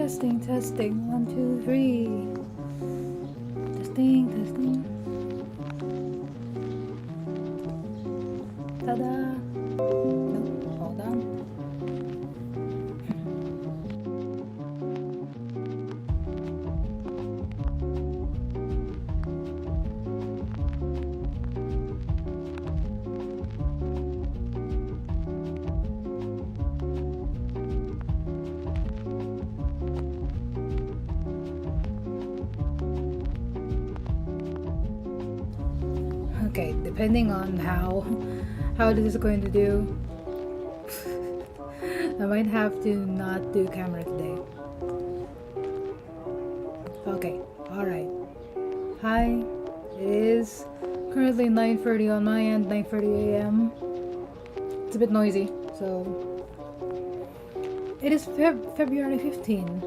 Testing, testing. 1, 2, 3. Testing, testing. Ta-da! No, hold on. Okay, depending on how this is going to do, I might have to not do camera today. Okay, alright. Hi, it is currently 9:30 on my end, 9:30 a.m. It's a bit noisy, so it is February 15,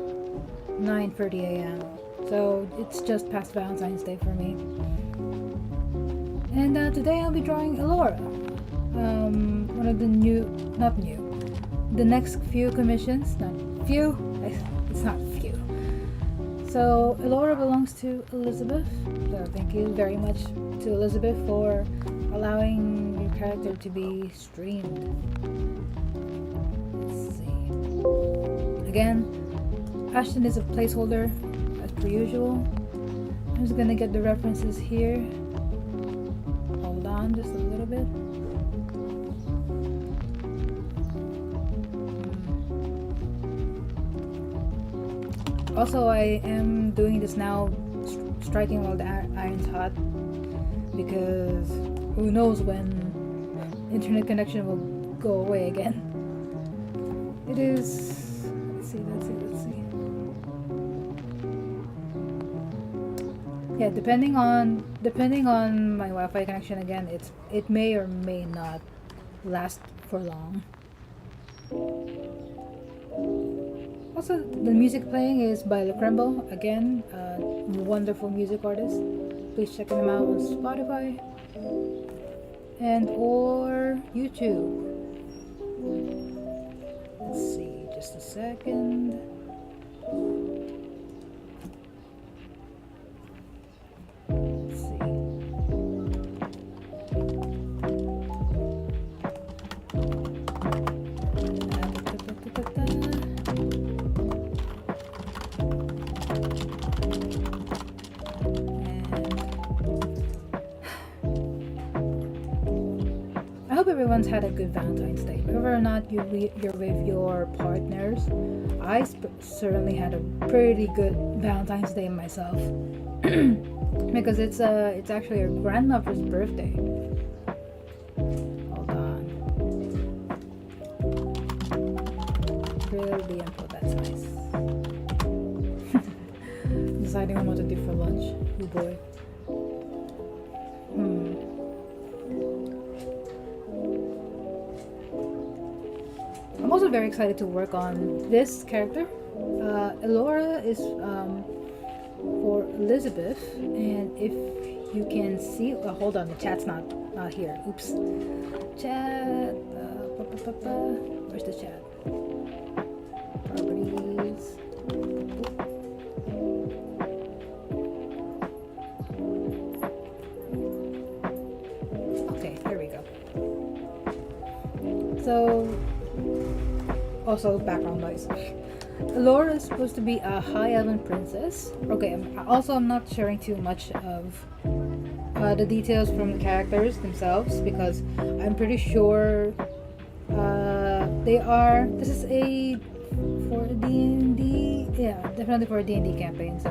9:30 a.m. So it's just past Valentine's Day for me. And today I'll be drawing Elaura. One of the the next few commissions. It's not few. So Elaura belongs to Elizabeth. So thank you very much to Elizabeth for allowing your character to be streamed. Let's see. Again, Ashton is a placeholder as per usual. I'm just gonna get the references here. Hold on just a little bit. Also, I am doing this now, striking while the iron's hot, because who knows when internet connection will go away again. It is, let's see. Yeah, depending on my Wi-Fi connection again, it may or may not last for long. Also, the music playing is by Lukrembo, again, a wonderful music artist. Please check him out on Spotify and or YouTube. Let's see, just a second. Let's see. I hope everyone's had a good Valentine's Day. Whether or not you're with your partners, I certainly had a pretty good Valentine's Day myself. Because it's actually her grandmother's birthday. Hold on. Really info, that's nice. Deciding on what to do for lunch. Oh boy. I'm also very excited to work on this character. Elaura is for Elizabeth, and if you can see, hold on, the chat's not here. Oops. Chat. Where's the chat? Properties. Okay, here we go. So, also background noise. Elaura is supposed to be a high elven princess. Okay, I'm not sharing too much of the details from the characters themselves, because I'm pretty sure this is for a D&D, yeah, definitely for a D&D campaign. So,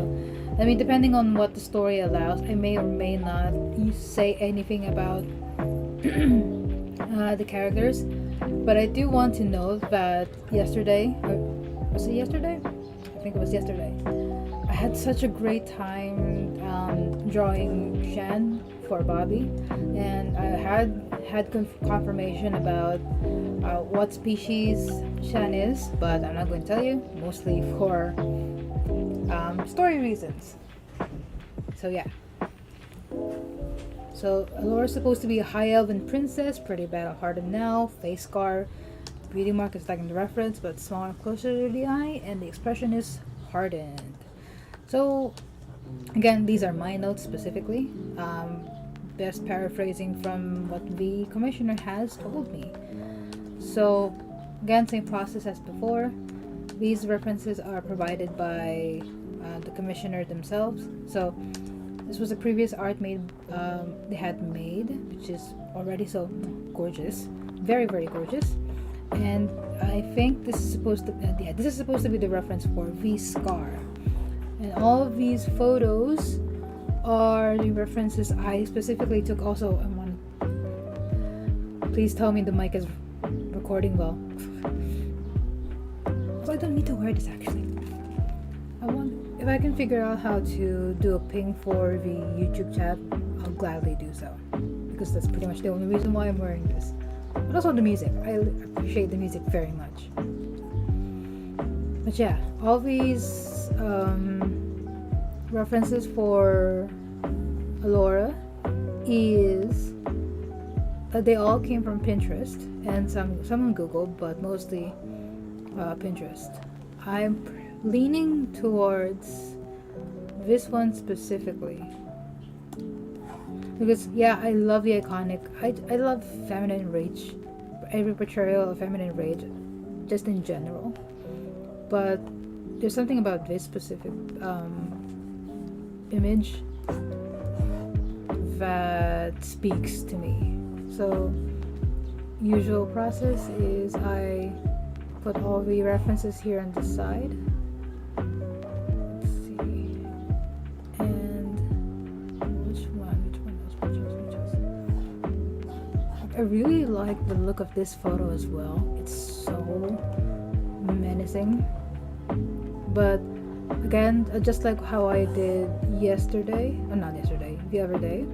I mean, depending on what the story allows, I may or may not say anything about the characters. But I do want to note that yesterday, was it yesterday? I think it was yesterday. I had such a great time drawing Shan for Bobby, and I had confirmation about what species Shan is, but I'm not going to tell you, mostly for story reasons. So yeah. So Elaura's supposed to be a high elven princess, pretty battle-hardened now, face scar, beauty mark is like in the reference, but smaller closer to the eye, and the expression is hardened. So again, these are my notes specifically. Best paraphrasing from what the commissioner has told me. So again, same process as before. These references are provided by the commissioner themselves. So this was a previous art they had made, which is already so gorgeous, very very gorgeous. And I think this is supposed to be the reference for V Scar. And all of these photos are the references I specifically took. Also, please tell me the mic is recording well. So I don't need to wear this actually. If I can figure out how to do a ping for the YouTube chat, I'll gladly do so, because that's pretty much the only reason why I'm wearing this. But also the music. I appreciate the music very much. But yeah, all these references for Elaura is they all came from Pinterest and some on Google, but mostly Pinterest. I'm leaning towards this one specifically because I love the iconic. I love feminine rage, every portrayal of feminine rage, just in general. But there's something about this specific image that speaks to me. So usual process is I put all the references here on the side. Let's see. And which one else we chose? I really like the look of this photo as well. It's so menacing. But again, just like how I did the other day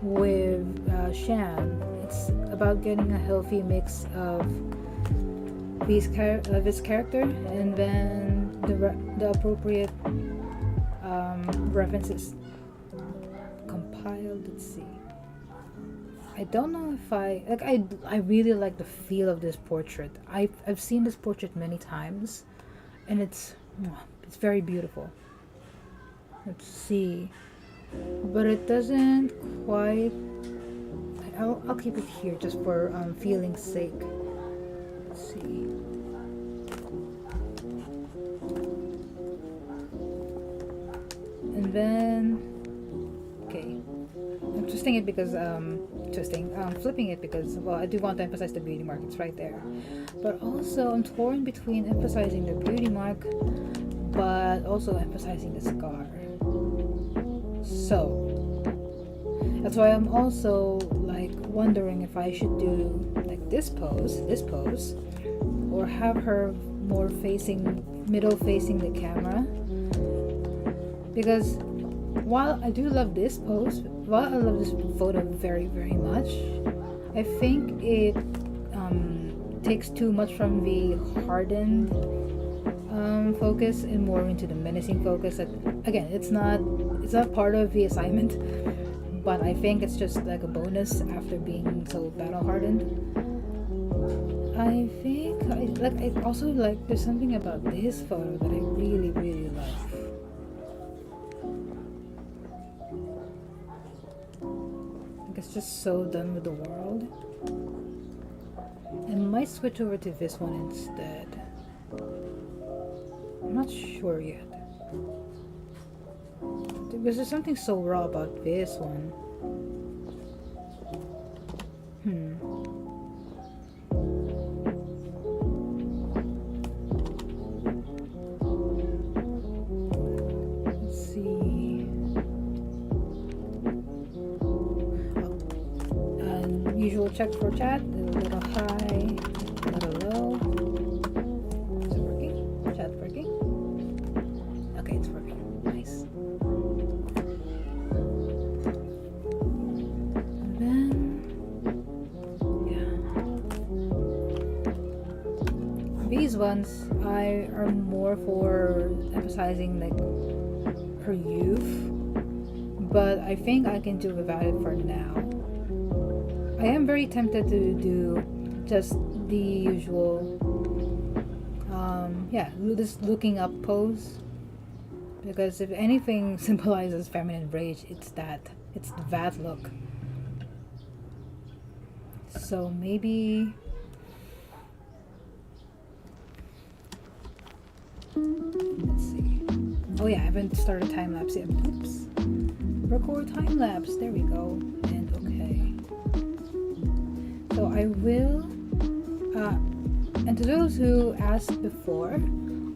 with Shan, it's about getting a healthy mix of this character and then the appropriate references compiled. Let's see. I don't know if I really like the feel of this portrait. I've seen this portrait many times, and it's very beautiful. Let's see, but it doesn't quite. I'll keep it here just for feeling's sake. Let's see. And then, okay, I'm twisting it because flipping it because, well, I do want to emphasize the beauty mark. It's right there, but also I'm torn between emphasizing the beauty mark, but also emphasizing the scar. So that's why I'm also like wondering if I should do like this pose, or have her more middle facing the camera. Because while I do love this pose, while I love this photo very, very much, I think it takes too much from the hardened focus and more into the menacing focus. That, again, it's not part of the assignment, but I think it's just like a bonus after being so battle hardened. I think I also like. There's something about this photo that I really, really love. It's just so done with the world. I might switch over to this one instead. I'm not sure yet. Because there's something so raw about this one. Let's see. Usual check for chat. A little high, a little low. Is it working? Chat working? Okay, it's working. Nice. And then, these ones are more for emphasizing like her youth, but I think I can do without it for now. I am very tempted to do just the usual Yeah, this looking up pose. Because if anything symbolizes feminine rage, it's that. It's that look. So maybe. Let's see. Oh yeah, I haven't started time lapse yet. Oops. Record time lapse. There we go. And okay. So I will. And to those who asked before,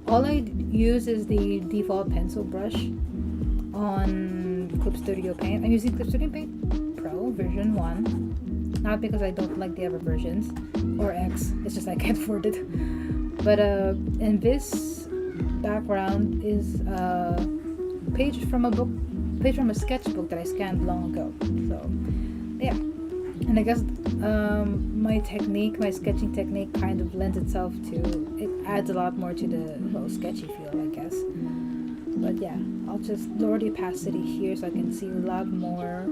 all I use is the default pencil brush on Clip Studio Paint. I'm using Clip Studio Paint Pro version 1. Not because I don't like the other versions, or X, it's just I can't afford it. But in this background is a page from a sketchbook that I scanned long ago. So yeah, and I guess my sketching technique kind of lends itself to, it adds a lot more to the sketchy feel, I guess. But yeah, I'll just lower the opacity here so I can see a lot more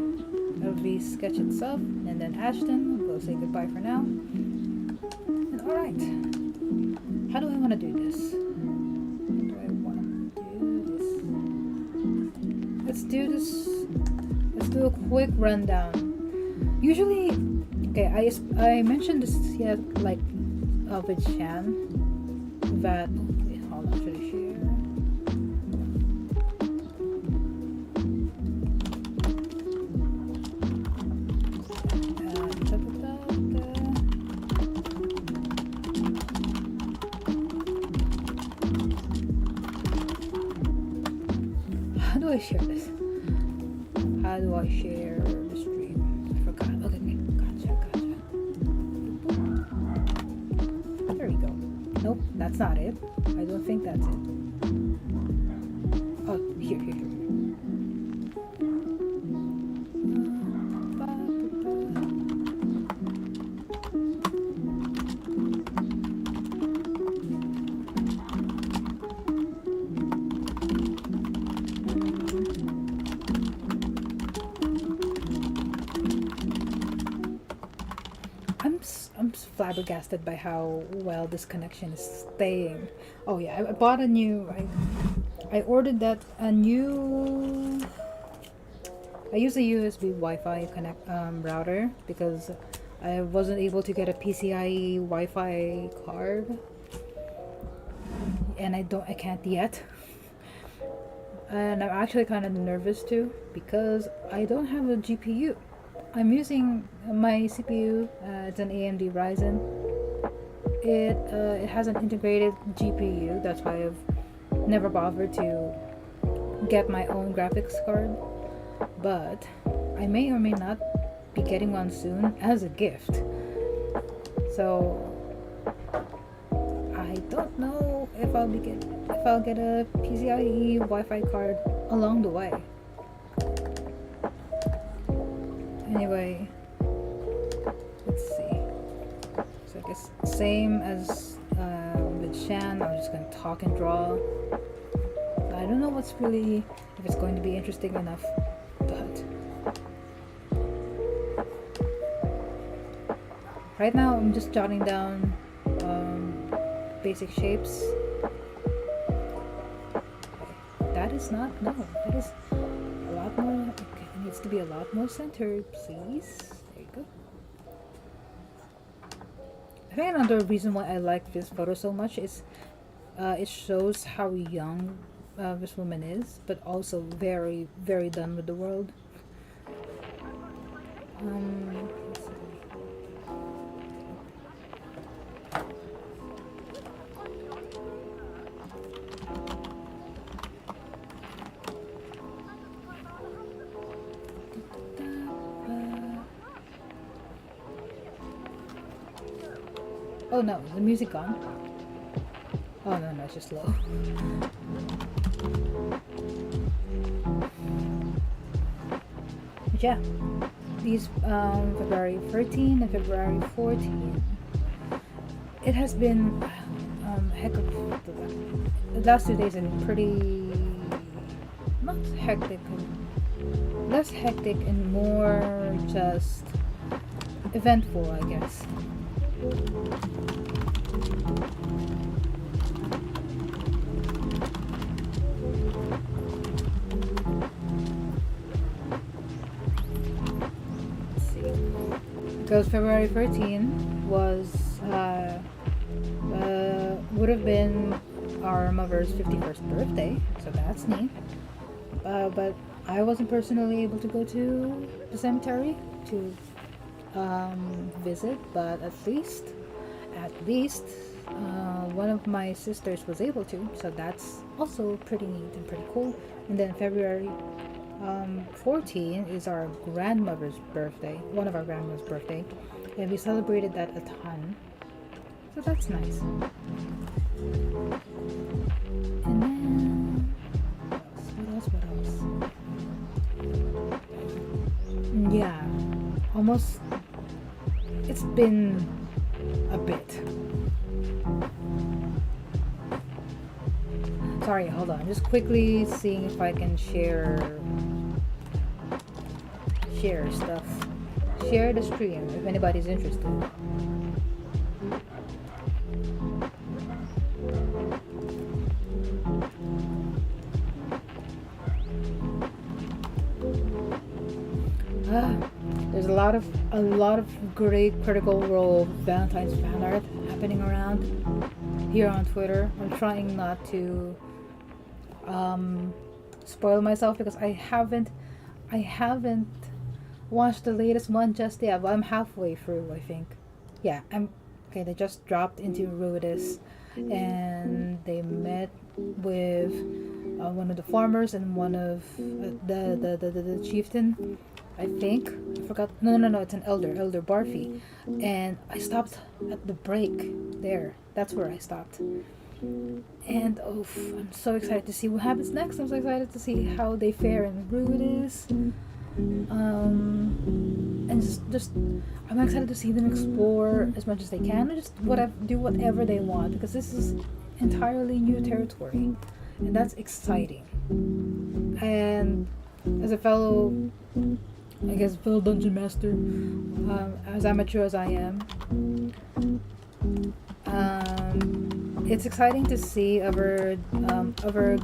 of the sketch itself. And then Ashton, we'll say goodbye for now. And alright, how do I want to do this? Let's do a quick rundown. Usually, okay, I mentioned this yet, like, with Shan, that, hold on, should I share? How do I share this? How do I share the stream? I forgot. Okay, gotcha. There we go. Nope, that's not it. I don't think that's it. Oh, here. I'm flabbergasted by how well this connection is staying. Oh yeah, I bought a new. I ordered a new. I use a USB Wi-Fi connect router because I wasn't able to get a PCIe Wi-Fi card, and I can't yet. And I'm actually kind of nervous too because I don't have a GPU. I'm using my CPU. It's an AMD Ryzen. It has an integrated GPU. That's why I've never bothered to get my own graphics card. But I may or may not be getting one soon as a gift. So I don't know if I'll get a PCIe Wi-Fi card along the way. Anyway, let's see. So I guess same as with Shan, I'm just gonna talk and draw. I don't know if it's going to be interesting enough, but right now I'm just jotting down basic shapes. That is a lot more. Okay, it needs to be a lot more centered, please. There you go. I think another reason why I like this photo so much is it shows how young this woman is, but also very, very done with the world. Let's see. Oh no, is the music gone? Oh no, it's just low. But yeah, these February 13 and February 14. It has been heck of the last 2 days have been pretty not hectic, less hectic and more just eventful, I guess. because February 13 was would have been our mother's 51st birthday, so that's neat. But I wasn't personally able to go to the cemetery to visit, but at least one of my sisters was able to, so that's also pretty neat and pretty cool. And then February 14 is our grandmother's birthday, one of our grandmother's birthday, and we celebrated that a ton, so that's nice. And then what else? Yeah, almost. It's been a bit. Sorry, hold on. Just quickly seeing if I can share stuff. Share the stream if anybody's interested. There's a lot of great Critical Role Valentine's fan art happening around here on Twitter. I'm trying not to spoil myself because I haven't watched the latest one just yet, but I'm halfway through, I think. Yeah, I'm okay. They just dropped into Ruidus, and they met with one of the farmers and one of the chieftain. I think I forgot. No. It's an elder Barfi, and I stopped at the break there. That's where I stopped. And I'm so excited to see what happens next. I'm so excited to see how they fare in Ruidus. And just I'm excited to see them explore as much as they can, and just do whatever they want, because this is entirely new territory, and that's exciting. And as a fellow, I guess, fellow dungeon master, as amateur as I am, it's exciting to see other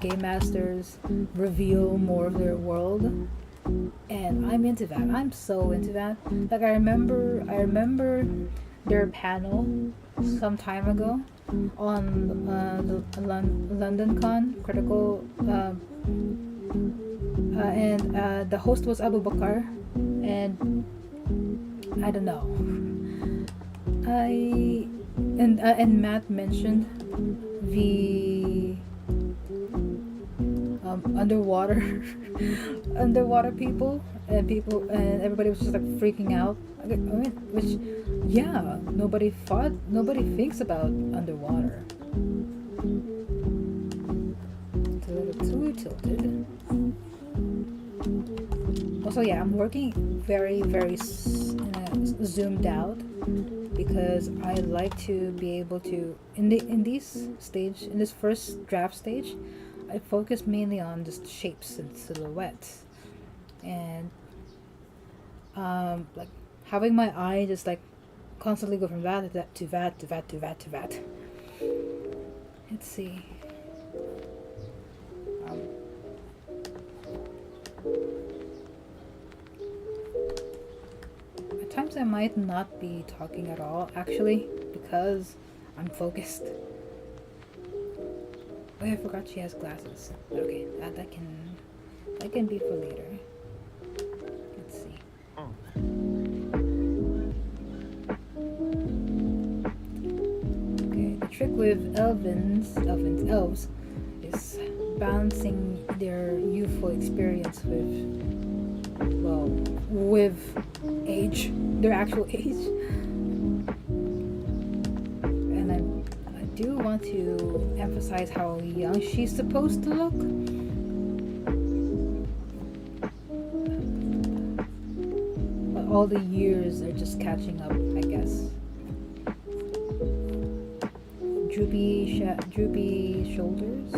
game masters reveal more of their world, and I'm into that. I'm so into that. Like I remember their panel some time ago on the London Con Critical, and the host was Abu Bakar, and I don't know. And Matt mentioned the underwater underwater people, and everybody was just like freaking out. I mean, which, yeah, nobody thinks about underwater. It's a little too tilted. Also, yeah, I'm working very zoomed out, because I like to be able to in this first draft stage, I focus mainly on just shapes and silhouettes, and like having my eye just like constantly go from that to that. Let's see. At times I might not be talking at all, actually, because I'm focused. Oh, I forgot she has glasses. Okay, that can be for later. Let's see. Okay, the trick with elves is balancing their youthful experience with age, their actual age. And I do want to emphasize how young she's supposed to look. But all the years are just catching up, I guess. Droopy shoulders.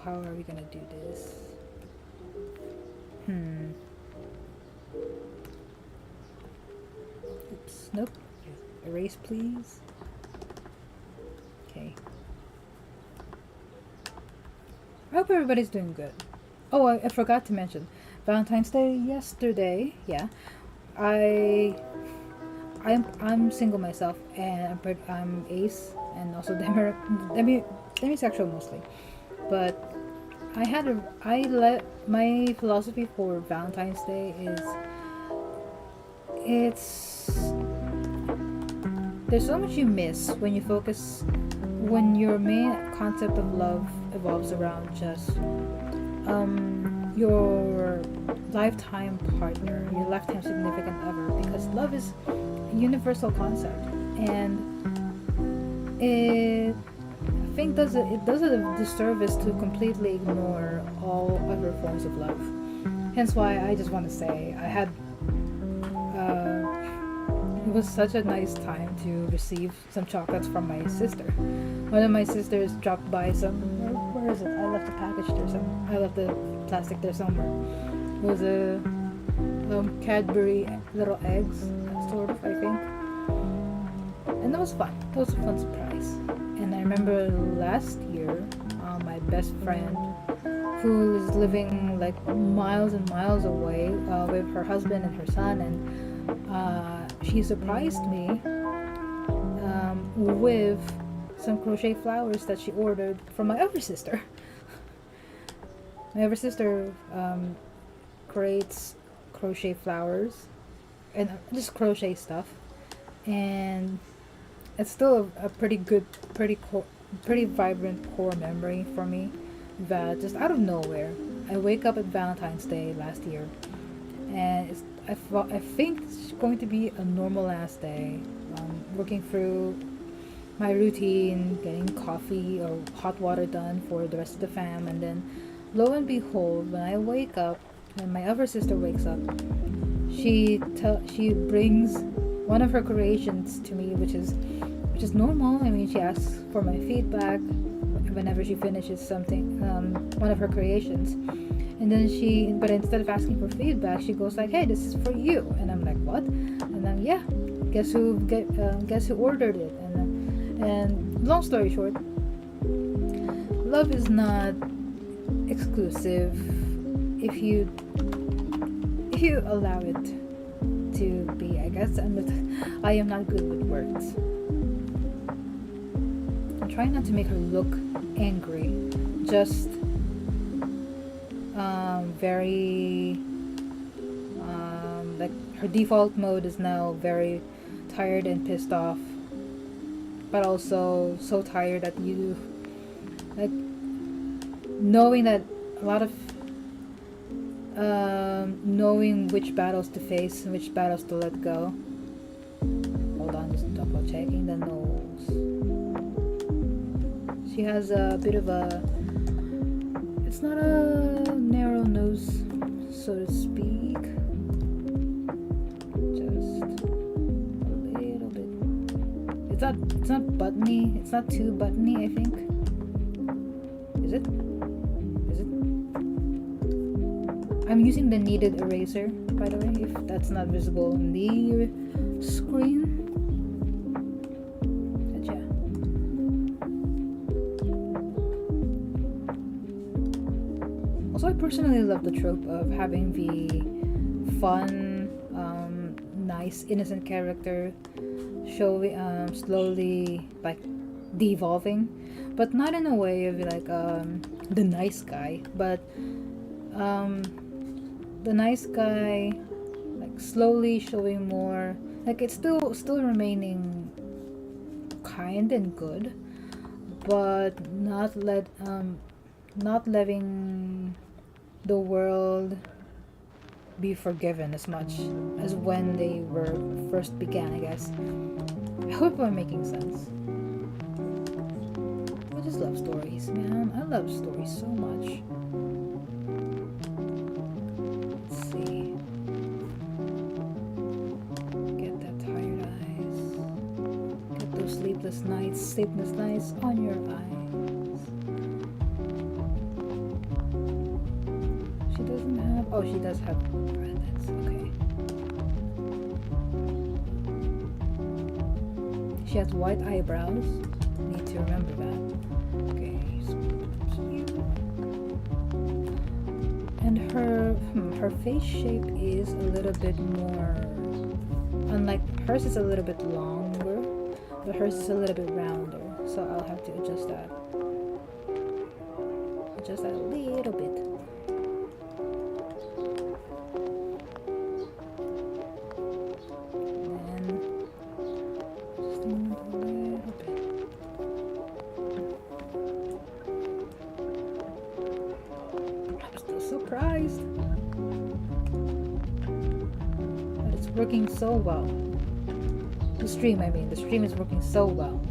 How are we gonna do this? Oops, nope. Erase, please. I hope everybody's doing good. Oh, I forgot to mention Valentine's Day yesterday. Yeah, I I'm single myself, and I'm ace, and also demisexual mostly. But I let my philosophy for Valentine's Day is it's there's so much you miss when your main concept of love evolves around just your lifetime partner, your lifetime significant other, because love is a universal concept, and it I think does a disservice to completely ignore all other forms of love. Hence why I just want to say I had it was such a nice time to receive some chocolates from my sister. One of my sisters dropped by some. Where is it? I left the package there. I left the plastic there somewhere. It was a Cadbury little eggs, sort of, I think. And that was fun. That was a fun surprise. And I remember last year, my best friend, who is living like miles and miles away with her husband and her son, and she surprised me with some crochet flowers that she ordered from my other sister. My other sister creates crochet flowers and just crochet stuff, and it's still a pretty good, pretty vibrant core memory for me. That just out of nowhere, I wake up at Valentine's Day last year, and I think it's going to be a normal last day, working through my routine, getting coffee or hot water done for the rest of the fam, and then lo and behold, when I wake up, when my other sister wakes up, she brings one of her creations to me, which is normal. I mean, she asks for my feedback whenever she finishes something, one of her creations, and then but instead of asking for feedback, she goes like, "Hey, this is for you," and I'm like, "What?" And then yeah, guess who ordered it? And long story short, love is not exclusive if you allow it to be. I guess I am not good with words. I'm trying not to make her look angry, just very like her default mode is now very tired and pissed off, but also so tired that you like knowing that a lot of knowing which battles to face and which battles to let go. Hold on, just double checking the nose. She has a bit of a, it's not a narrow nose, so to speak, just a little bit. It's not buttony, it's not too buttony, I think. Is it? I'm using the kneaded eraser, by the way, if that's not visible on the screen. But yeah. Also, I personally love the trope of having the fun, nice, innocent character slowly like devolving, but not in a way of like the nice guy, but the nice guy like slowly showing more, like it's still remaining kind and good, but not letting the world be forgiven as much as when they were first began, I guess. I hope I'm making sense. I just love stories, man. I love stories so much. Let's see. Get that tired eyes. Get those sleepless nights on your eyes. She doesn't have, oh, she does have eyelids, okay. She has white eyebrows. Need to remember that. Okay, so cute. her face shape is a little bit more, unlike hers is a little bit longer, but hers is a little bit rounder. So I'll have to adjust that. Adjust that a little bit. Surprised that it's working so well. The stream is working so well.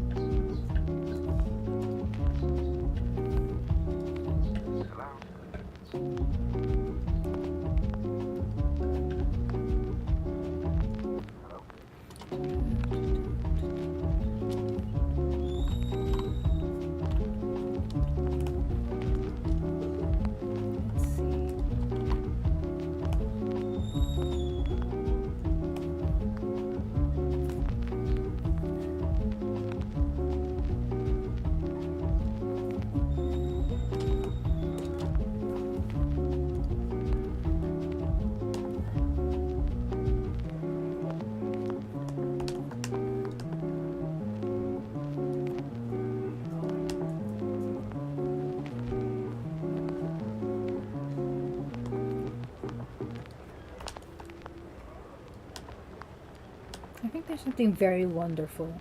I think there's something very wonderful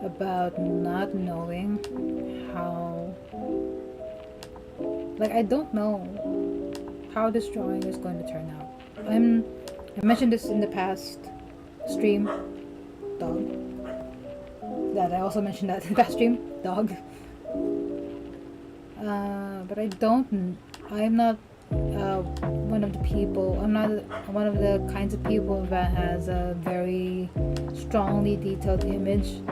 about not knowing how, like, I don't know how this drawing is going to turn out. I mentioned this in the past stream, dog. That I also mentioned that in the past stream, dog. But I'm not one of the people, I'm not one of the kinds of people that has a very strongly detailed image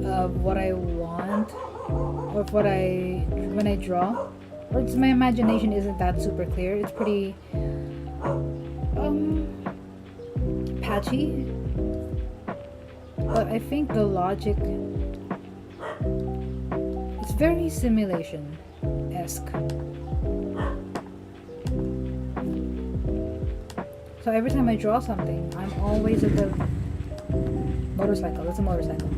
of what I want, or of what when I draw, or it's my imagination isn't that super clear. It's pretty patchy, but I think the logic, it's very simulation-esque. So every time I draw something, I'm always at the motorcycle. It's a motorcycle.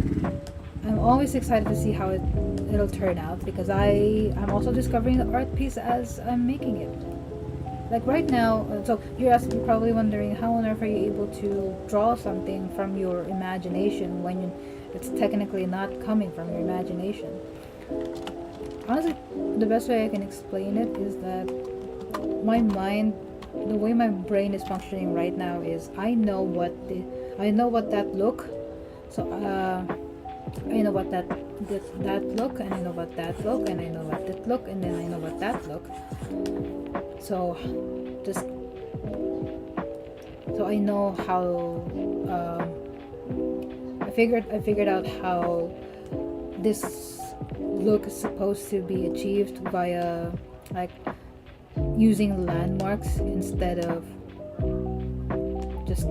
I'm always excited to see how it'll turn out, because I'm also discovering the art piece as I'm making it. Like right now, so you're probably wondering, how on earth are you able to draw something from your imagination when it's technically not coming from your imagination? Honestly, the best way I can explain it is that my mind, the way my brain is functioning right now is I know what that look, so I know what that look, and I know what that look, and I know what that look, and then I know what that look. So I know how I figured out how this look is supposed to be achieved via, like, using landmarks instead of just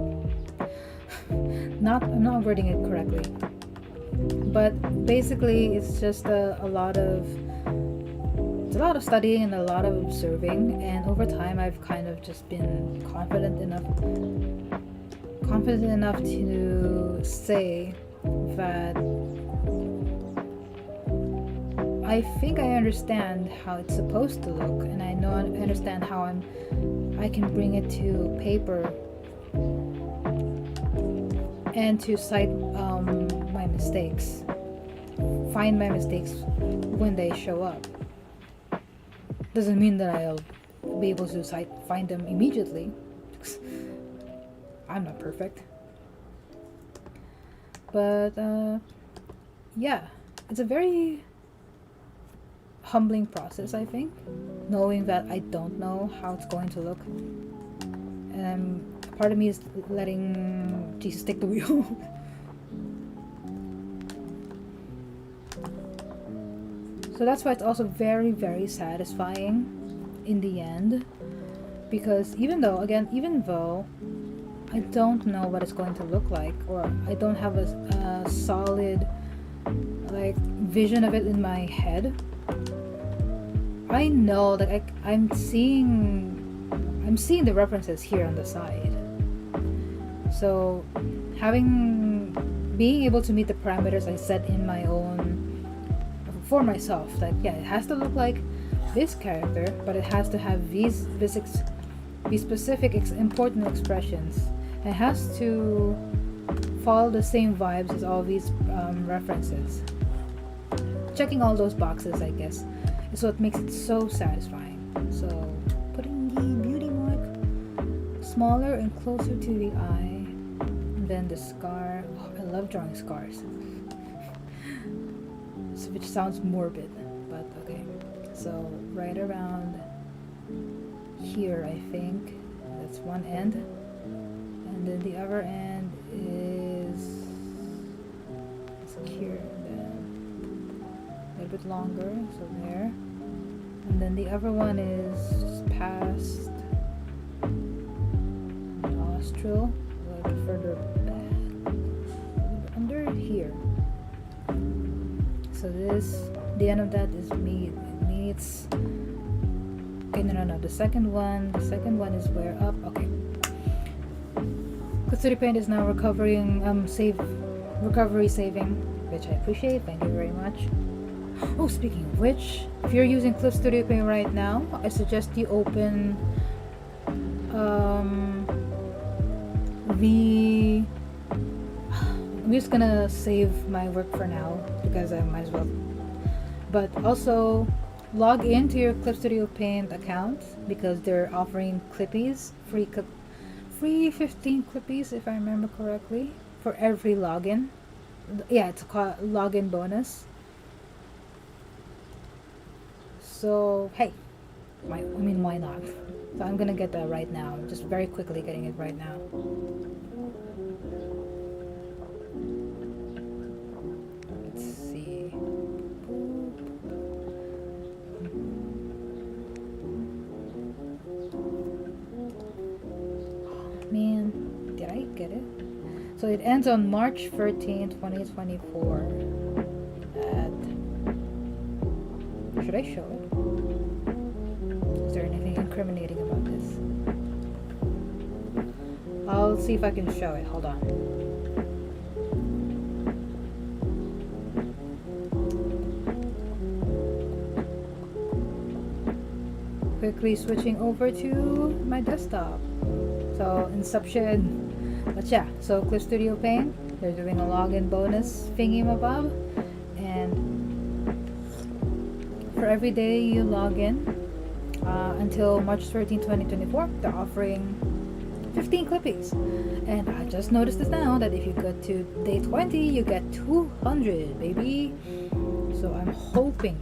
I'm not wording it correctly, but basically it's just a lot of studying and a lot of observing, and over time I've kind of just been confident enough to say that I think I understand how it's supposed to look, and I understand how I can bring it to paper and to cite my mistakes, find my mistakes when they show up. Doesn't mean that I'll be able to find them immediately. I'm not perfect. But yeah, it's a very humbling process, I think, knowing that I don't know how it's going to look, and part of me is letting Jesus take the wheel. So that's why it's also very, very satisfying in the end, because even though I don't know what it's going to look like, or I don't have a solid, like, vision of it in my head, I know, like I'm seeing the references here on the side. So being able to meet the parameters I set in my own for myself, like yeah, it has to look like this character, but it has to have these specific important expressions. It has to follow the same vibes as all these references. Checking all those boxes, I guess, is what makes it so satisfying. So putting the beauty mark smaller and closer to the eye, and then the scar. Oh, I love drawing scars. Which sounds morbid, but okay. So right around here, I think that's one end, and then the other end is here, and then a little bit longer, so there, and then the other one is just past the nostril, a little bit further back, under here. So the end of that is me. It meets. Okay, no. The second one is where up. Okay. Kutsuri Paint is now recovery saving, which I appreciate. Thank you very much. Oh, speaking of which, if you're using Clip Studio Paint right now, I suggest you open the. I'm just gonna save my work for now because I might as well. But also log into your Clip Studio Paint account because they're offering Clippies, free 15 Clippies if I remember correctly for every login. Yeah, it's a login bonus. So hey, why not? So I'm gonna get that right now. Just very quickly getting it right now. Man, did I get it? So it ends on March 13, 2024 at... Should I show it? Is there anything incriminating about this? I'll see if I can show it. Hold on. Quickly switching over to my desktop. So Inception. But yeah, so Clip Studio Paint, they're doing a login bonus thingy-mabob, and for every day you log in until March 13, 2024, they're offering 15 clippies. And I just noticed this now that if you go to day 20, you get 200, baby. So I'm hoping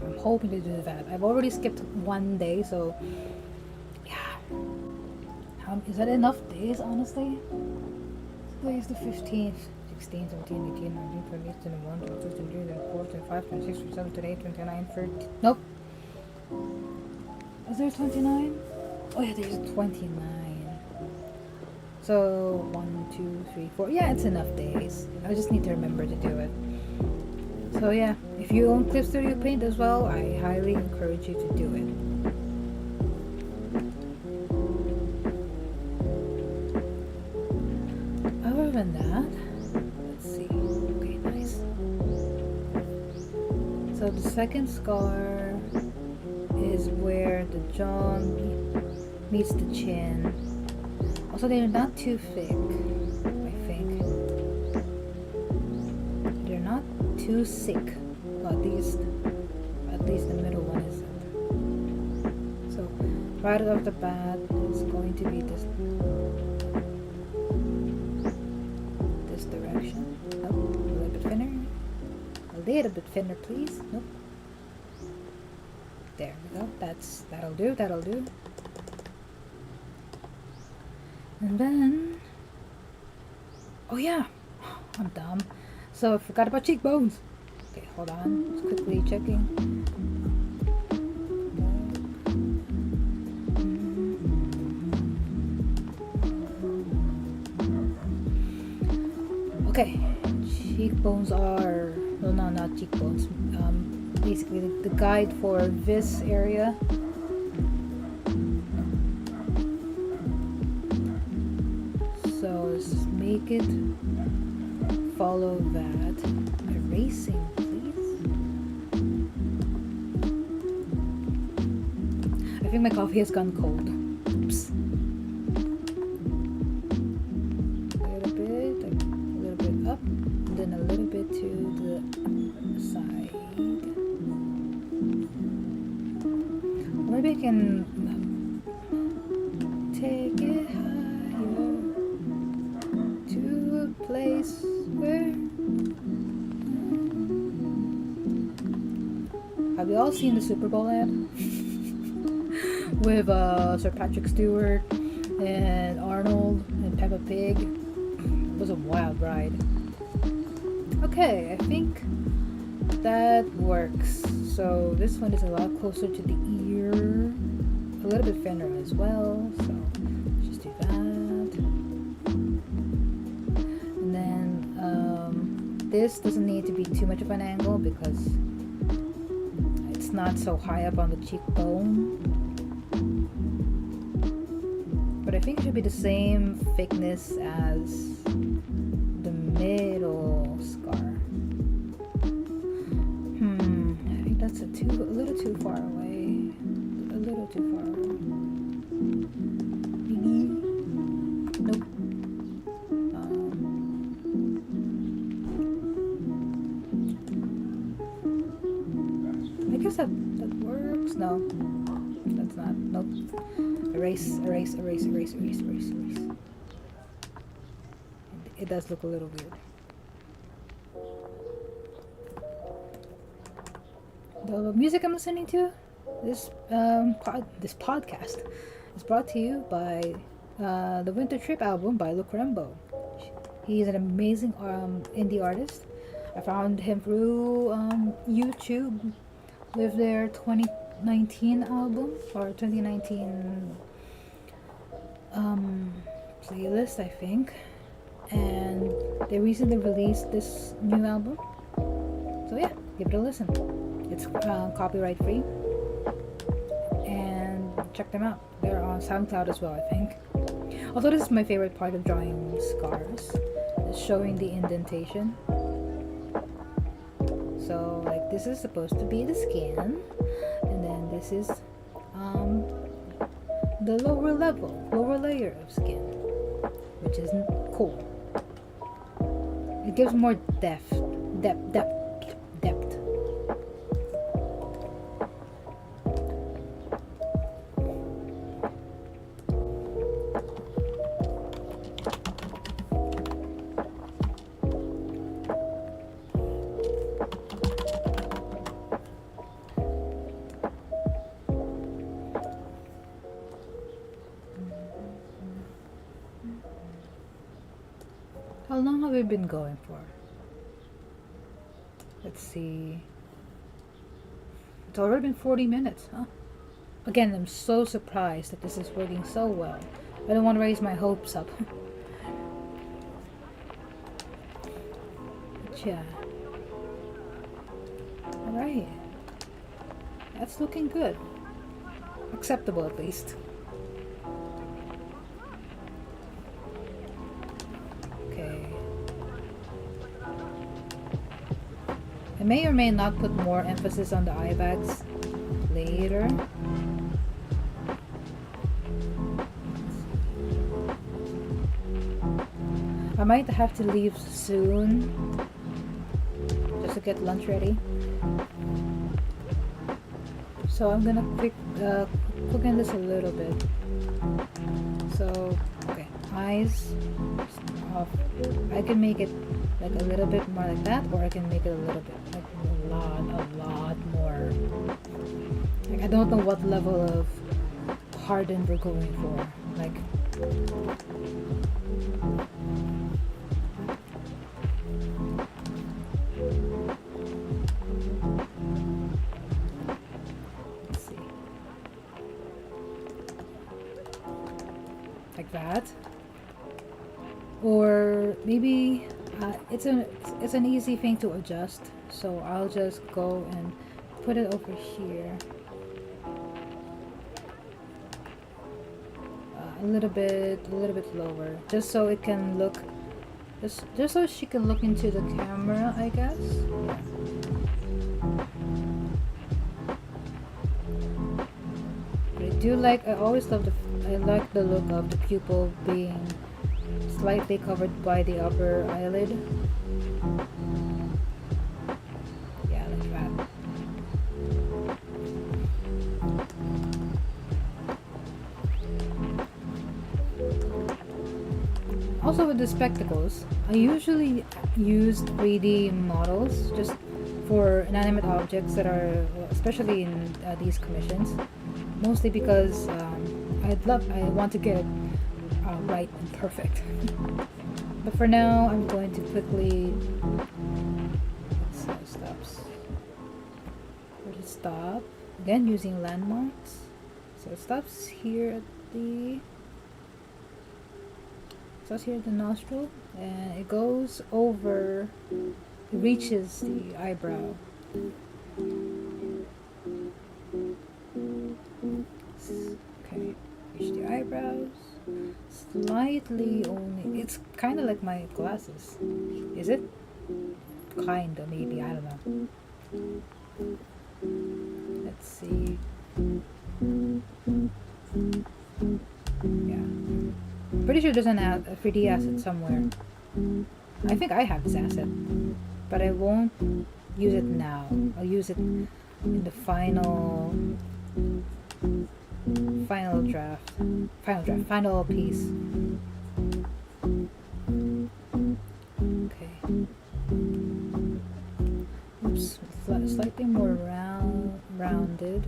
to do that. I've already skipped one day, so yeah. Is that enough days, honestly? Today is the 15th, 16, 17, 18, 19, 20, 21, 22, 23, 24, 25, 26, 27, 28, 29, 30. Nope. Is there 29? Oh yeah, there's 29. So 1, 2, 3, 4. Yeah, it's enough days. I just need to remember to do it. So yeah, if you own Clip Studio Paint as well, I highly encourage you to do it. Other than that, let's see. Okay, nice. So the second scar is where the jaw meets the chin. Also, they're not too thick, I think. They're not too sick, at least the middle one isn't. So right off the bat, it's going to be this direction. Oh, a little bit thinner. A little bit thinner, please. Nope. There we go. That'll do. And then, oh yeah, I'm dumb. So I forgot about cheekbones. Okay, hold on. Just quickly checking. Okay, cheekbones are, no, not cheekbones. basically the guide for this area. So let's just make it follow that. Erasing, please. I think my coffee has gone cold. Oops. A little bit up, and then a little bit to the side. Maybe I can take it higher to a place where. Have we all seen the Super Bowl ad? With Sir Patrick Stewart and Arnold and Peppa Pig. It was a wild ride. Okay, I think that works. So this one is a lot closer to the ear, a little bit thinner as well. So let's just do that. And then this doesn't need to be too much of an angle because it's not so high up on the cheekbone. But I think it should be the same thickness as the middle scar. I think that's a little too far away. A little too far away. Nope. I guess that works. No, that's not. Nope. Erase. It does look a little weird. The music I'm listening to, this podcast, is brought to you by the Winter Trip album by Lukrembo. He's an amazing indie artist. I found him through YouTube with their 2019 album or 2019 playlist, I think, and they recently released this new album. So yeah, give it a listen. It's copyright free, and check them out. They're on SoundCloud as well, I think. Although this is my favorite part of drawing scars, is showing the indentation. So like this is supposed to be the skin, and then this is the lower layer of skin, which is cool. It gives more depth. How long have we been going for? Let's see. It's already been 40 minutes, huh? Again, I'm so surprised that this is working so well. I don't want to raise my hopes up. But yeah. Alright. That's looking good. Acceptable at least. I may or may not put more emphasis on the eye bags later. I might have to leave soon just to get lunch ready. So I'm gonna cook in this a little bit. So, okay, eyes off. I can make it like a little bit more like that, or I can make it a little bit like a lot more. Like I don't know what level of harden we're going for. Like let's see. Like that. Or maybe it's an easy thing to adjust, so I'll just go and put it over here. A little bit lower, just so it can look, just so she can look into the camera, I guess. Yeah. I always love I like the look of the pupil being slightly covered by the upper eyelid. Yeah, like that. Also with the spectacles, I usually use 3D models just for inanimate objects that are, especially in these commissions. Mostly because I want to get it right and perfect. But for now, I'm going to quickly. Let's see how it stops. Where to stop? Again, using landmarks. So it stops here at the. Starts here at the nostril, and it goes over. It reaches the eyebrow. Okay, reach the eyebrows. Slightly only. It's kind of like my glasses. Is it? Kinda, maybe. I don't know. Let's see. Yeah. Pretty sure there's a 3D asset somewhere. I think I have this asset, but I won't use it now. I'll use it in the final piece. Okay. Oops, slightly more rounded.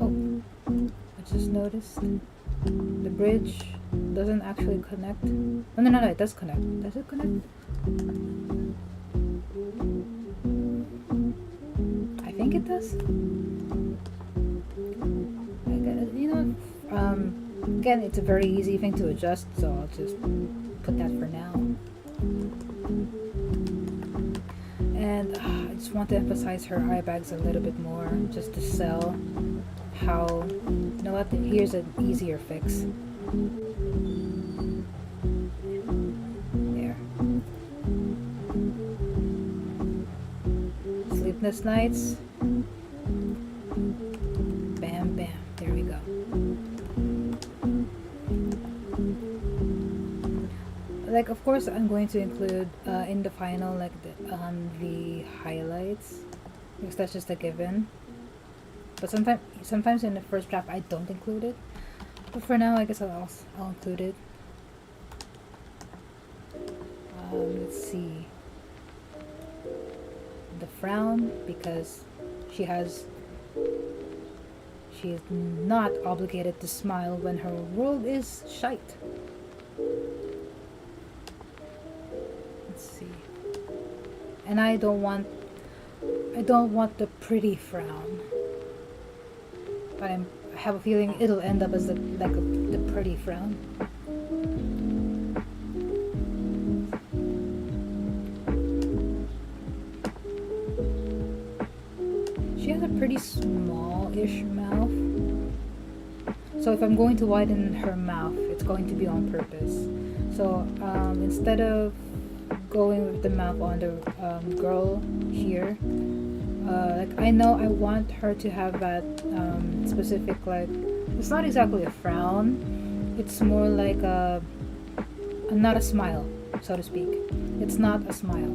Oh, I just noticed the bridge doesn't actually connect. No, it does connect. Does it connect? I think it does. Again, it's a very easy thing to adjust, so I'll just put that for now. And I just want to emphasize her eye bags a little bit more, just to sell how, you know what, here's an easier fix. There. Sleepless nights. Bam, bam. There we go. Like, of course, I'm going to include in the final, like, the highlights, because that's just a given. But sometimes in the first draft, I don't include it. But for now, I guess I'll include it. Let's see. The frown, because she is not obligated to smile when her world is shite. Let's see. And I don't want the pretty frown. But I have a feeling it'll end up as the pretty frown. She has a pretty small-ish mouth. So if I'm going to widen her mouth, it's going to be on purpose. So instead of going with the mouth on the girl here, like, I know I want her to have that specific, like, it's not exactly a frown, it's more like not a smile, so to speak. It's not a smile,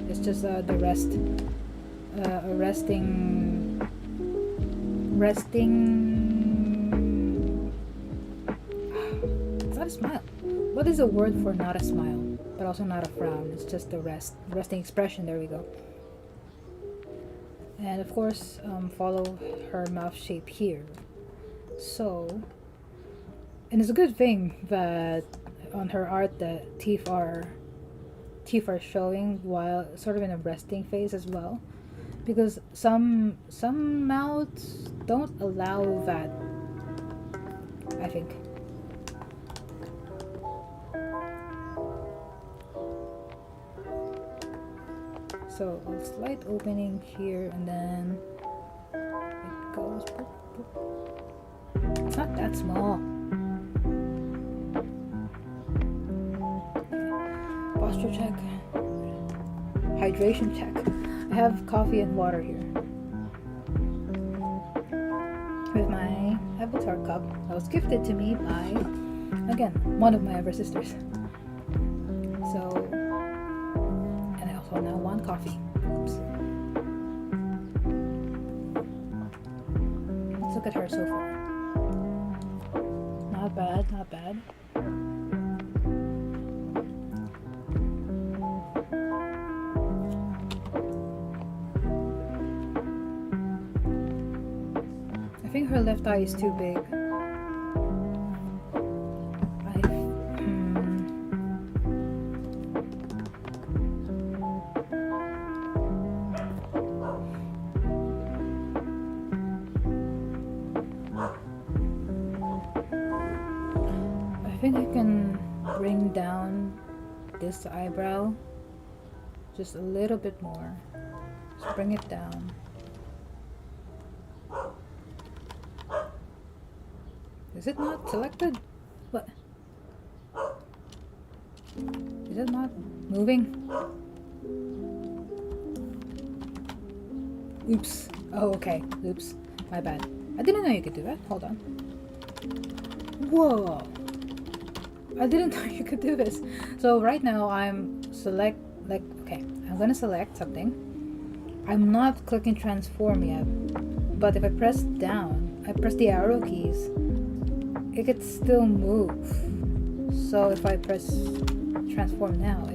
it's just a resting, it's not a smile. What is the word for not a smile, but also not a frown? It's just the resting expression. There we go. And of course, follow her mouth shape here. So, and it's a good thing that on her art the teeth are showing while sort of in a resting phase as well, because some mouths don't allow that, I think. So a slight opening here, and then it goes. Boop, boop. It's not that small. Posture check. Hydration check. I have coffee and water here. With my Avatar cup that was gifted to me by, again, one of my ever sisters. So, and I also now want coffee. Oops. Let's look at her so far. Not bad, not bad. I think her left eye is too big. I think I can bring down this eyebrow just a little bit more. Just bring it down. Is it not selected? What? Is it not moving? Oops. Oh, okay. Oops. My bad. I didn't know you could do that. Hold on. Whoa. I didn't know you could do this. So right now I'm okay, I'm gonna select something. I'm not clicking transform yet, but if I press down, I press the arrow keys, it could still move. So if I press transform now,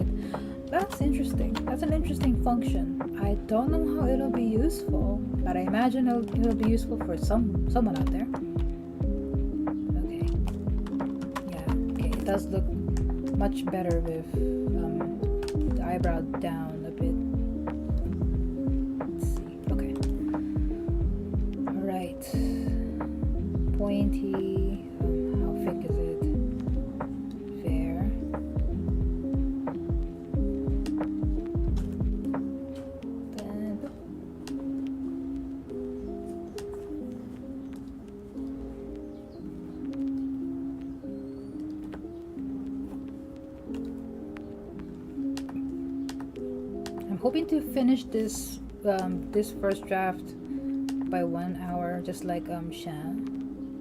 that's interesting. That's an interesting function. I don't know how it'll be useful, but I imagine it'll be useful for someone out there. Okay. Yeah. Okay. It does look much better with the eyebrow down a bit. Let's see. Okay. All right. Pointy. How thick is it? Fair. Then. I'm hoping to finish this first draft by 1 hour, just like Shan.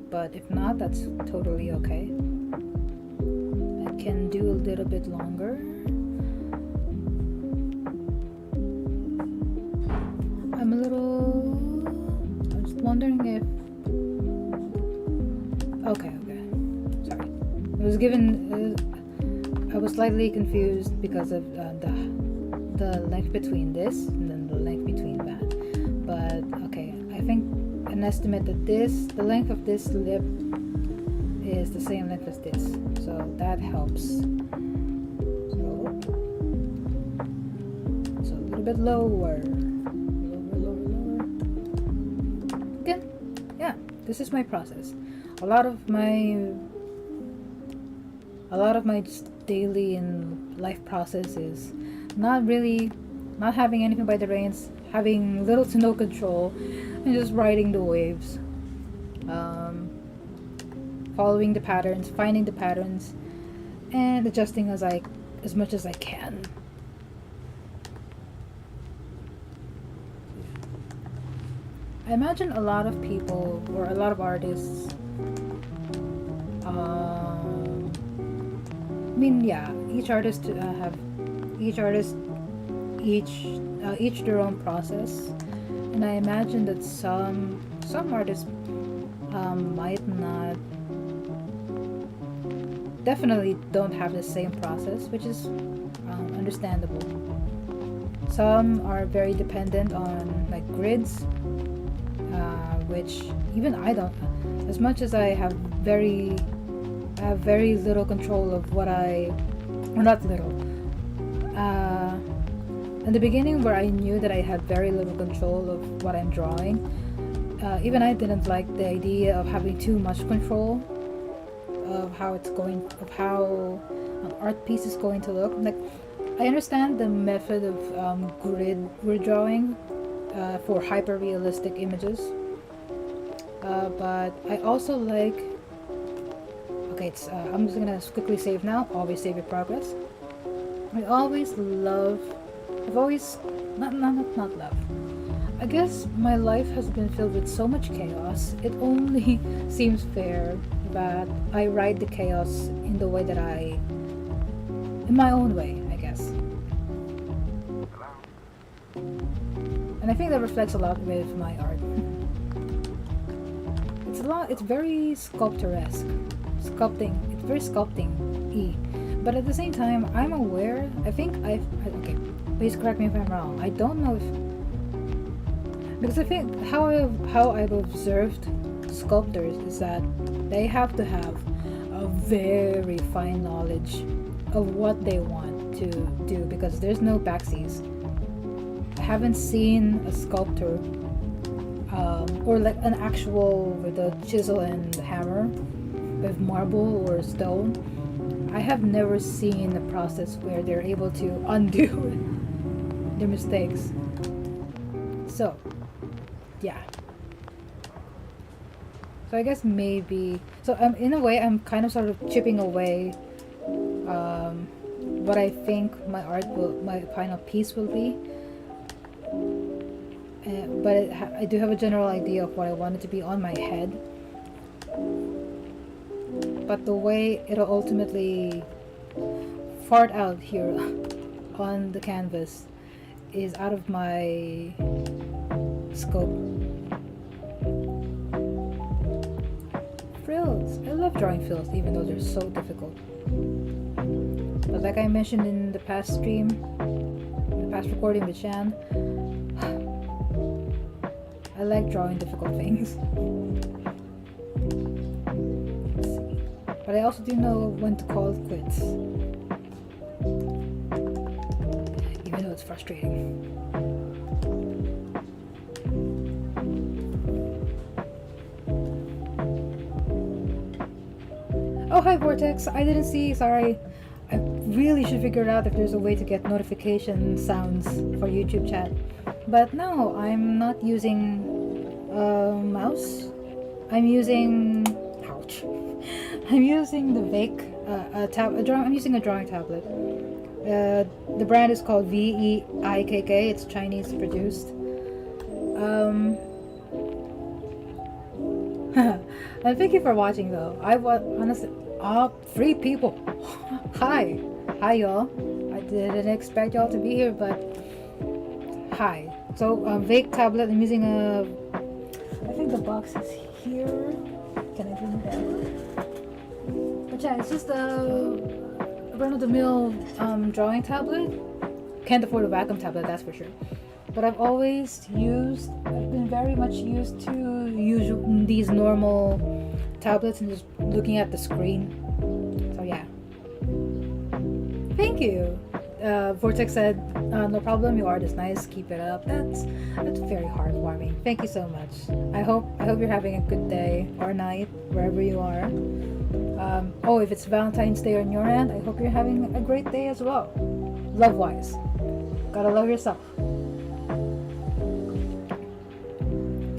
But if not, that's totally okay. I can do a little bit longer. I'm just wondering if. Okay. Sorry. I was slightly confused because of the length between this and then the length between that. But okay, I think an estimate that the length of this lip is the same length as this, so that helps. So a little bit lower. Again, yeah, this is my process. A lot of my just daily and life process is not having anything by the reins, having little to no control, and just riding the waves, following the patterns, finding the patterns, and adjusting as much as I can. I imagine a lot of people or a lot of artists. Each their own process, and I imagine that some artists might not, definitely don't have the same process, which is understandable. Some are very dependent on like grids, which even I don't. As much as I have very little control of what not little. In the beginning, where I knew that I had very little control of what I'm drawing, even I didn't like the idea of having too much control of how an art piece is going to look. Like, I understand the method of grid drawing for hyper realistic images, but I also like. Okay, I'm just gonna quickly save now. Always save your progress. I always love. I've always not love. I guess my life has been filled with so much chaos. It only seems fair that I ride the chaos in the way that in my own way, I guess. And I think that reflects a lot with my art. It's very sculpturesque. It's very sculpting-y. But at the same time, I'm aware, okay, please correct me if I'm wrong. I don't know because I think how I've observed sculptors is that they have to have a very fine knowledge of what they want to do because there's no backsies. I haven't seen a sculptor or like an actual with a chisel and hammer with marble or stone. I have never seen a process where they're able to undo their mistakes. So, yeah. So I guess maybe in a way I'm kind of sort of chipping away what I think my final piece will be. But I do have a general idea of what I want it to be on my head. But the way it'll ultimately fart out here on the canvas is out of my scope. Frills. I love drawing frills even though they're so difficult. But like I mentioned in the past stream, the past recording with Shan, I like drawing difficult things. But I also do know when to call it quits. Even though it's frustrating. Oh, hi Vortex. I didn't see, sorry. I really should figure out if there's a way to get notification sounds for YouTube chat. But no, I'm not using a mouse. I'm using... Ouch. I'm using the Vake I'm using a drawing tablet. The brand is called VEIKK. It's Chinese produced. And thank you for watching though. Honestly, 3 people. Hi y'all. I didn't expect y'all to be here, but hi. So Vake tablet. I'm using I think the box is here. Can I bring it down? But yeah, it's just a run-of-the-mill drawing tablet. Can't afford a Wacom tablet, that's for sure. But I've been very much used to use these normal tablets and just looking at the screen. So yeah. Thank you. Vortex said, no problem, your art is nice, keep it up. That's very heartwarming. Thank you so much. I hope you're having a good day or night, wherever you are. If it's Valentine's Day on your end, I hope you're having a great day as well. Love-wise. Gotta love yourself.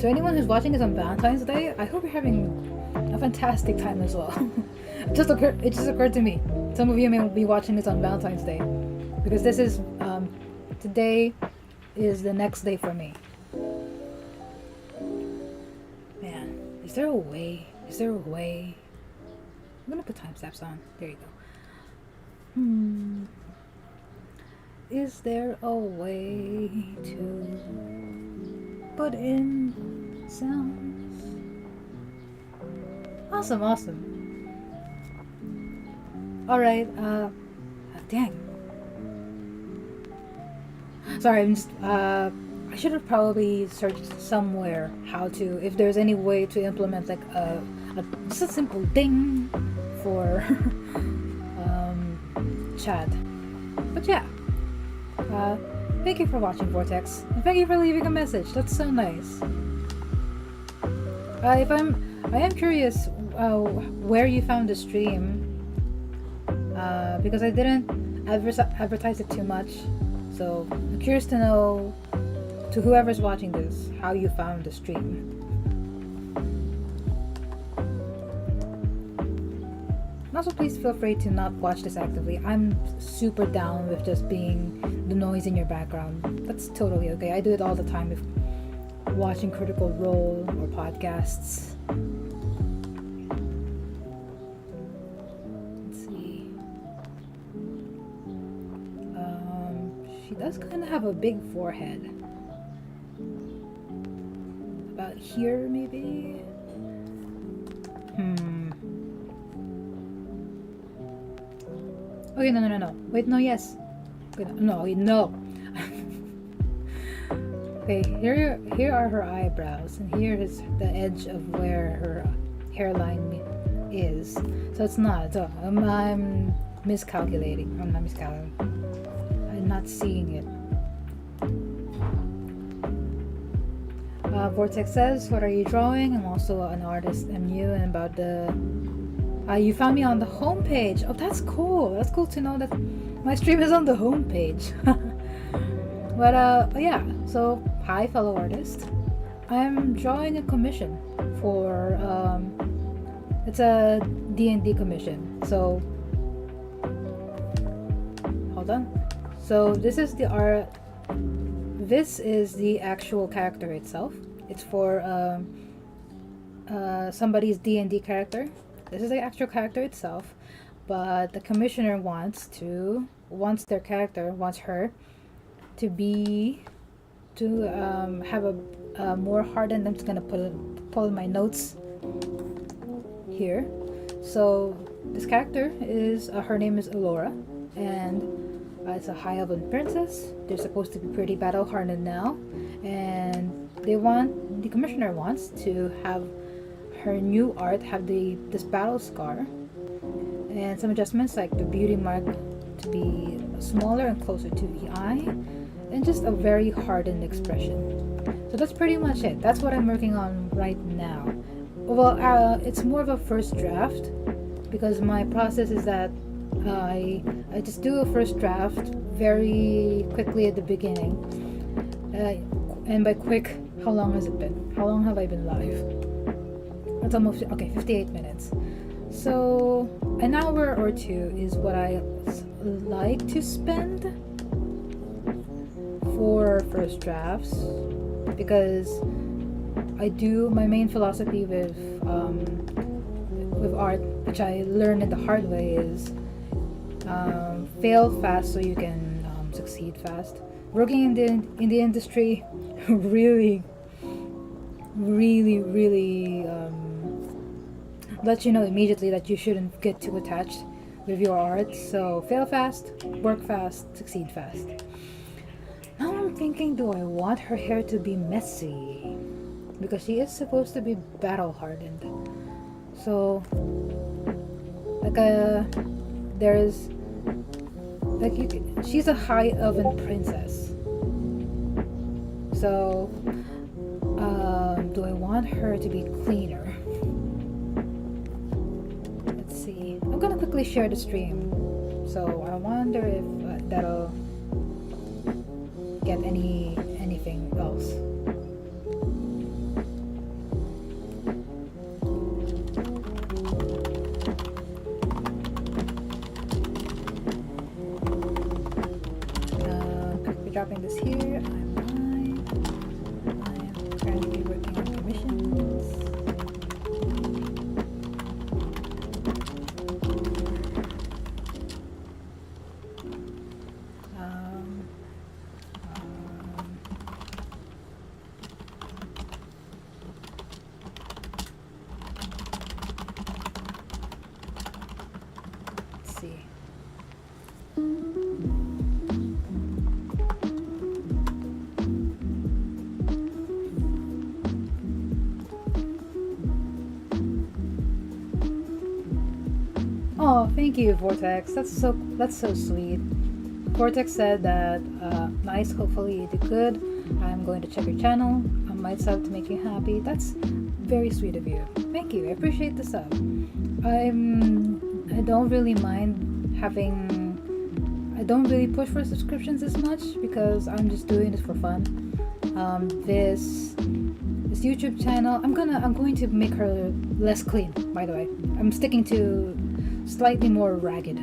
To anyone who's watching this on Valentine's Day, I hope you're having a fantastic time as well. It just occurred to me. Some of you may be watching this on Valentine's Day. Because this is, today is the next day for me. Man, is there a way? I'm gonna put timestamps on. There you go. Is there a way to put in sounds? Awesome. Alright, dang. Sorry, I'm just, I should have probably searched somewhere if there's any way to implement like just a simple ding for chat. But yeah, thank you for watching, Vortex, and thank you for leaving a message. That's so nice. I am curious where you found the stream, because advertise it too much. So I'm curious to know, to whoever's watching this, how you found the stream. Also, please feel free to not watch this actively. I'm super down with just being the noise in your background. That's totally okay. I do it all the time with watching Critical Role or podcasts. Let's see. She does kind of have a big forehead. About here, maybe? Okay, no. Wait, no, yes. Wait, no, wait, no. Okay, here are her eyebrows, and here is the edge of where her hairline is. So it's not. So I'm miscalculating. I'm not miscalculating. I'm not seeing it. Vortex says, "What are you drawing?" I'm also an artist. I'm new and about the. You found me on the homepage. Oh, that's cool. That's cool to know that my stream is on the homepage. But yeah. So hi, fellow artist. I'm drawing a commission for it's a D&D commission. So hold on. So this is the art. This is the actual character itself. It's for somebody's D&D character. This is the actual character itself, but the commissioner wants her to have a more hardened. I'm just gonna pull my notes here. So this character is her name is Elaura, and it's a high elven princess. They're supposed to be pretty battle hardened now, and the commissioner wants to have her new art have this battle scar and some adjustments like the beauty mark to be smaller and closer to the eye, and just a very hardened expression. So that's pretty much it. That's what I'm working on right now. Well, it's more of a first draft because my process is that I just do a first draft very quickly at the beginning. And by quick, how long has it been? How long have I been live? It's almost 58 minutes. So an hour or two is what I like to spend for first drafts, because my main philosophy with art, which I learned in the hard way, is fail fast so you can succeed fast. Working in the industry really let you know immediately that you shouldn't get too attached with your art. So fail fast, work fast, succeed fast. Now I'm thinking, do I want her hair to be messy? Because she is supposed to be battle hardened. So she's a high elven princess. So do I want her to be cleaner? Let's see. I'm gonna quickly share the stream. So I wonder if that'll get anything else. Quickly dropping this here. I'm live. I am currently working on commissions. Let's see. Oh, thank you, Vortex. That's so sweet. Vortex said that nice. Hopefully you did good. I'm going to check your channel. I might sub to make you happy. That's very sweet of you. Thank you. I appreciate the sub. I don't really mind having. don't really push for subscriptions as much because I'm just doing this for fun. This YouTube channel, I'm going to make her less clean. By the way, I'm sticking to slightly more ragged,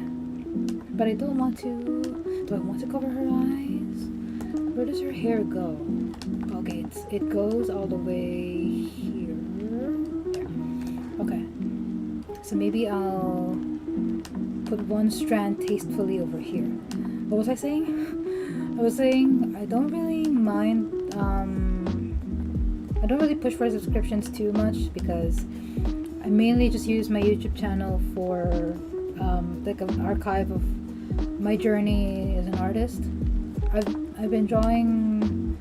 but I don't want to. Do I want to cover her eyes? Where does her hair go? Okay, it goes all the way here. Yeah. Okay, so maybe I'll put one strand tastefully over here. What was I saying? I was saying I don't really mind. I don't really push for subscriptions too much because I mainly just use my YouTube channel for like an archive of my journey as an artist. I've been drawing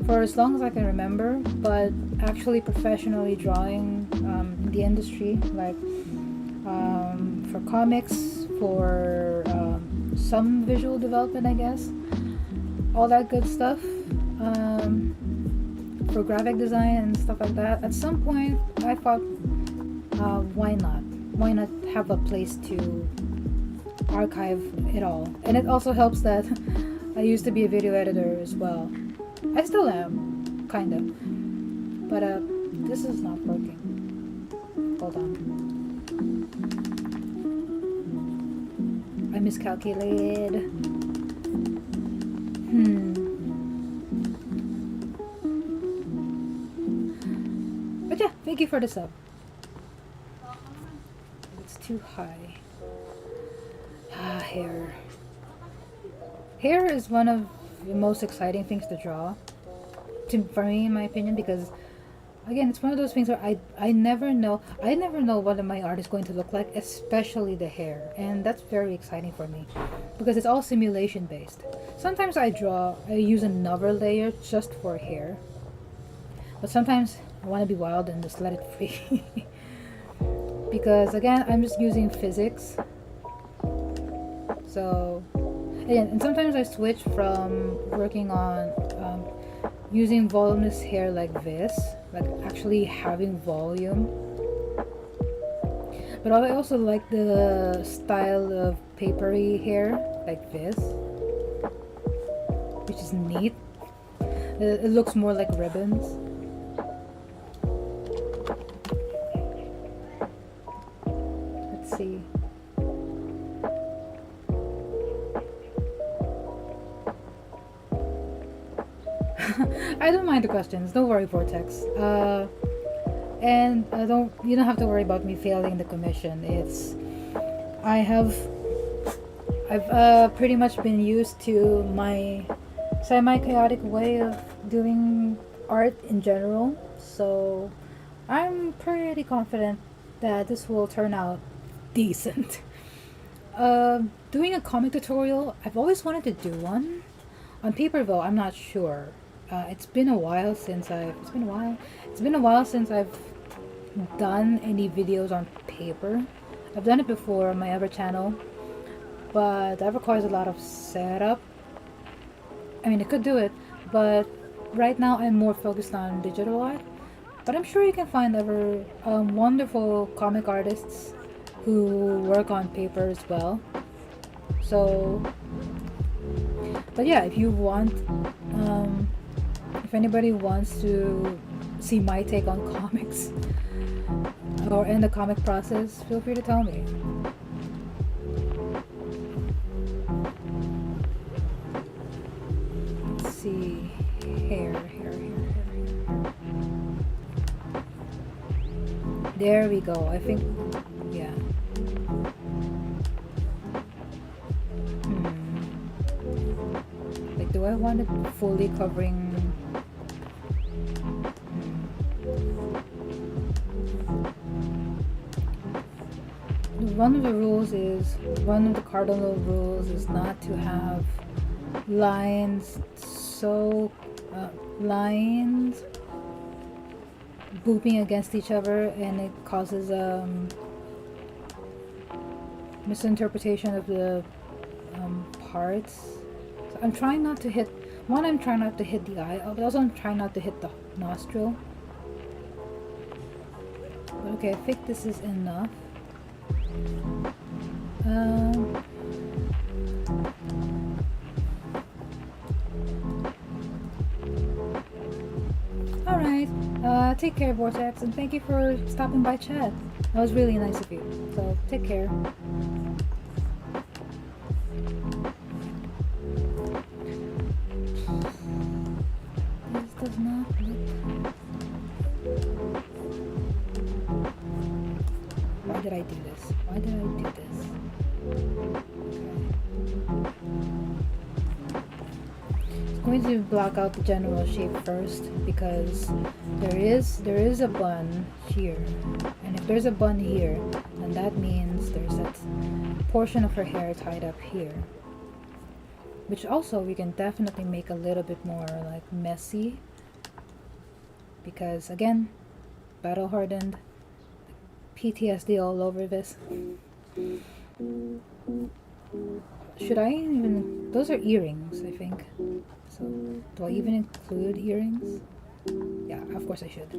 for as long as I can remember, but actually professionally drawing in the industry, like for comics, for some visual development, I guess, all that good stuff. For graphic design and stuff like that. At some point, I thought, why not? Why not have a place to archive it all? And it also helps that I used to be a video editor as well. I still am, kind of. But this is not working. Hold on. I miscalculated. But yeah, thank you for the sub. It's too high. Hair. Hair is one of the most exciting things to draw, for me, in my opinion, because again, it's one of those things where I never know what my art is going to look like, especially the hair, and that's very exciting for me because it's all simulation based. Sometimes I use another layer just for hair, but sometimes I want to be wild and just let it free. Because again, I'm just using physics. So again, and sometimes I switch from working on using voluminous hair like this, like actually having volume. But I also like the style of papery hair like this, which is neat. It looks more like ribbons. Let's see. I don't mind the questions. Don't worry, Vortex. And you don't have to worry about me failing the commission. I've pretty much been used to my semi-chaotic way of doing art in general, so I'm pretty confident that this will turn out decent. Doing a comic tutorial, I've always wanted to do one. On paper though, I'm not sure. It's been a while since I've done any videos on paper. I've done it before on my other channel, but that requires a lot of setup. I mean, I could do it, but right now I'm more focused on digital art. But I'm sure you can find other wonderful comic artists who work on paper as well. So, but yeah, if you want, if anybody wants to see my take on comics or in the comic process, feel free to tell me. Let's see, hair. There we go. I think, yeah. Like, do I want it fully covering? One of the cardinal rules is not to have lines booping against each other, and it causes misinterpretation of the parts. So I'm trying not to hit the eye, but also I'm trying not to hit the nostril. But okay, I think this is enough. Take care, Vortex, and thank you for stopping by chat. That was really nice of you. So take care. This does not look. Why did I do this? Why did I do this? I'm going to block out the general shape first because there is a bun here, and if there's a bun here, then that means there's that portion of her hair tied up here, which also we can definitely make a little bit more like messy because again, battle hardened, PTSD all over this. Should I even... Those are earrings, I think. So, do I even include earrings? Yeah, of course I should.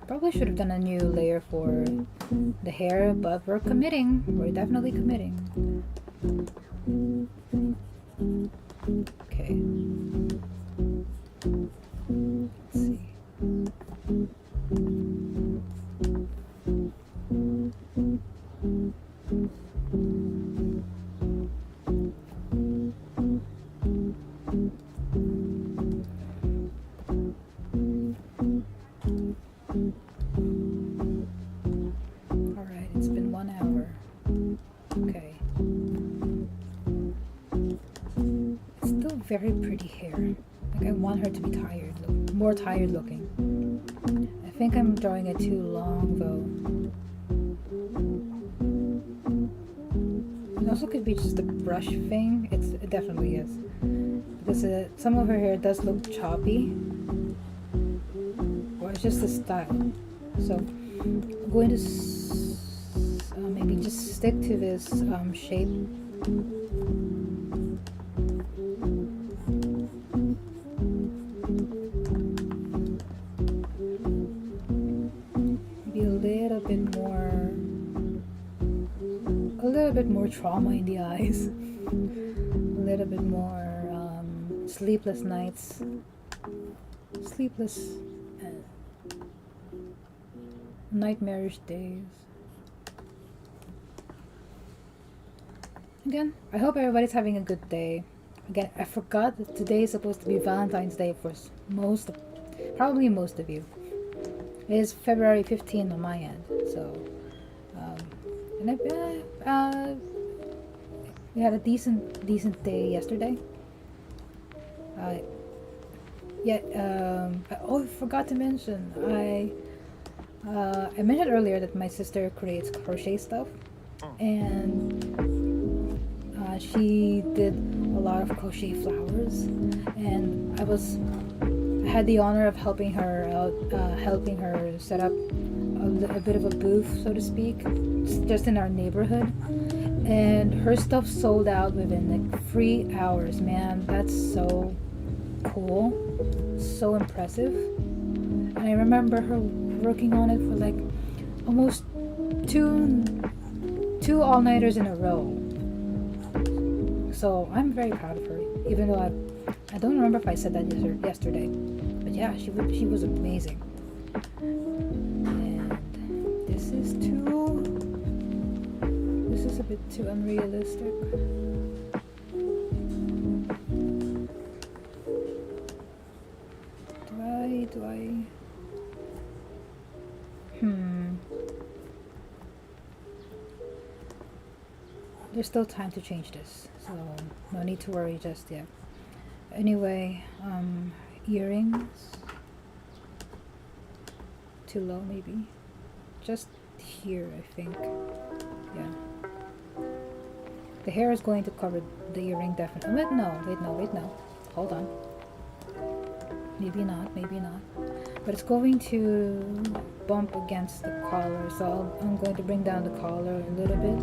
Probably should have done a new layer for the hair, but we're committing. We're definitely committing. Okay. Let's see. Alright, it's been 1 hour. Okay. It's still very pretty hair. Like I want her to be tired, more tired looking. I think I'm drawing it too long though. It also could be just a brush thing. It definitely is. Because some of her hair does look choppy. Or it's just the style. So I'm going to maybe just stick to this shape. A little bit more trauma in the eyes, a little bit more sleepless nights, nightmarish days. Again, I hope everybody's having a good day. Again, I forgot that today is supposed to be Valentine's Day for probably most of you. It is February 15th on my end, so and we had a decent day yesterday. I forgot to mention I mentioned earlier that my sister creates crochet stuff, and she did a lot of crochet flowers, and I had the honor of helping her out, helping her set up a bit of a booth, so to speak, just in our neighborhood, and her stuff sold out within like 3 hours. Man, that's so cool, so impressive. And I remember her working on it for like almost two all-nighters in a row. So I'm very proud of her, even though I don't remember if I said that yesterday, but yeah, she was amazing. This is a bit too unrealistic. Do I? There's still time to change this, so no need to worry just yet. Anyway, earrings. Too low maybe. Just here, I think. Yeah. The hair is going to cover the earring definitely. Wait, no. Hold on. Maybe not. But it's going to bump against the collar, so I'm going to bring down the collar a little bit.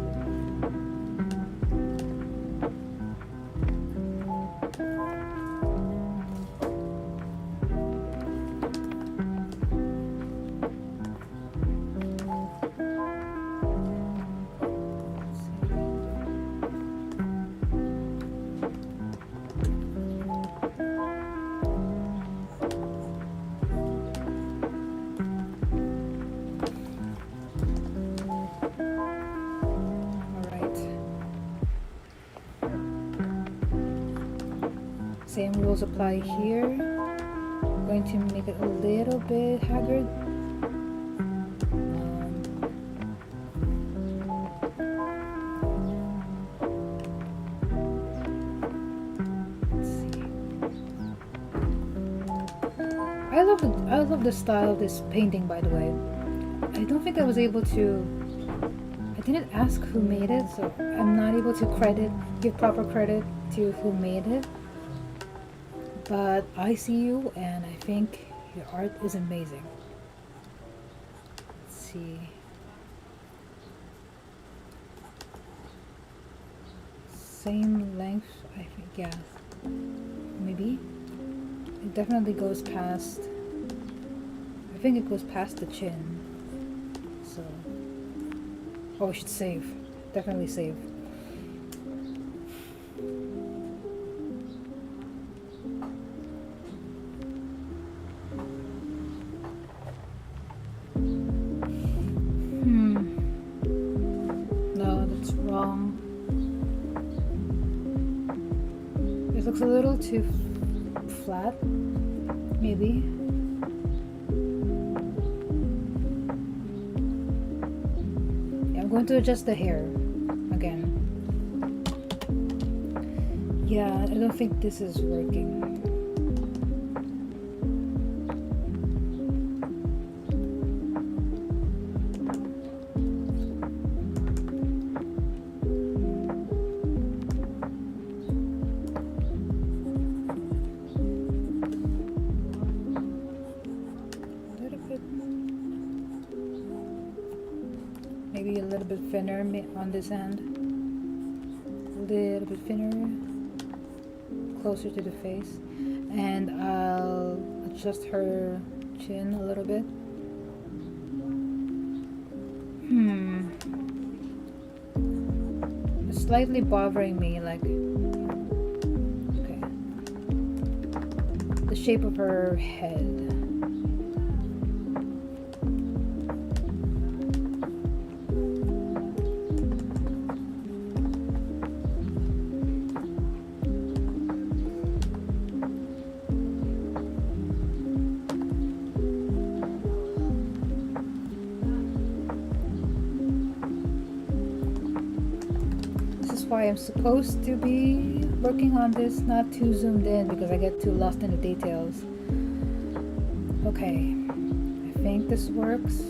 Same rules apply here. I'm going to make it a little bit haggard. Let's see. I love the style of this painting, by the way. I don't think I was able to. I didn't ask who made it, so I'm not able to give proper credit to who made it. But I see you, and I think your art is amazing. Let's see. Same length, I think, yeah. Maybe? It definitely goes past. I think it goes past the chin. So. Oh, I should save. Definitely save. No, that's wrong. It looks a little too flat, maybe. Yeah, I'm going to adjust the hair again. Yeah, I don't think this is working. Maybe a little bit thinner on this end. A little bit thinner, closer to the face. And I'll adjust her chin a little bit. It's slightly bothering me, like, okay, the shape of her head. Why I'm supposed to be working on this not too zoomed in, because I get too lost in the details. Okay, I think this works.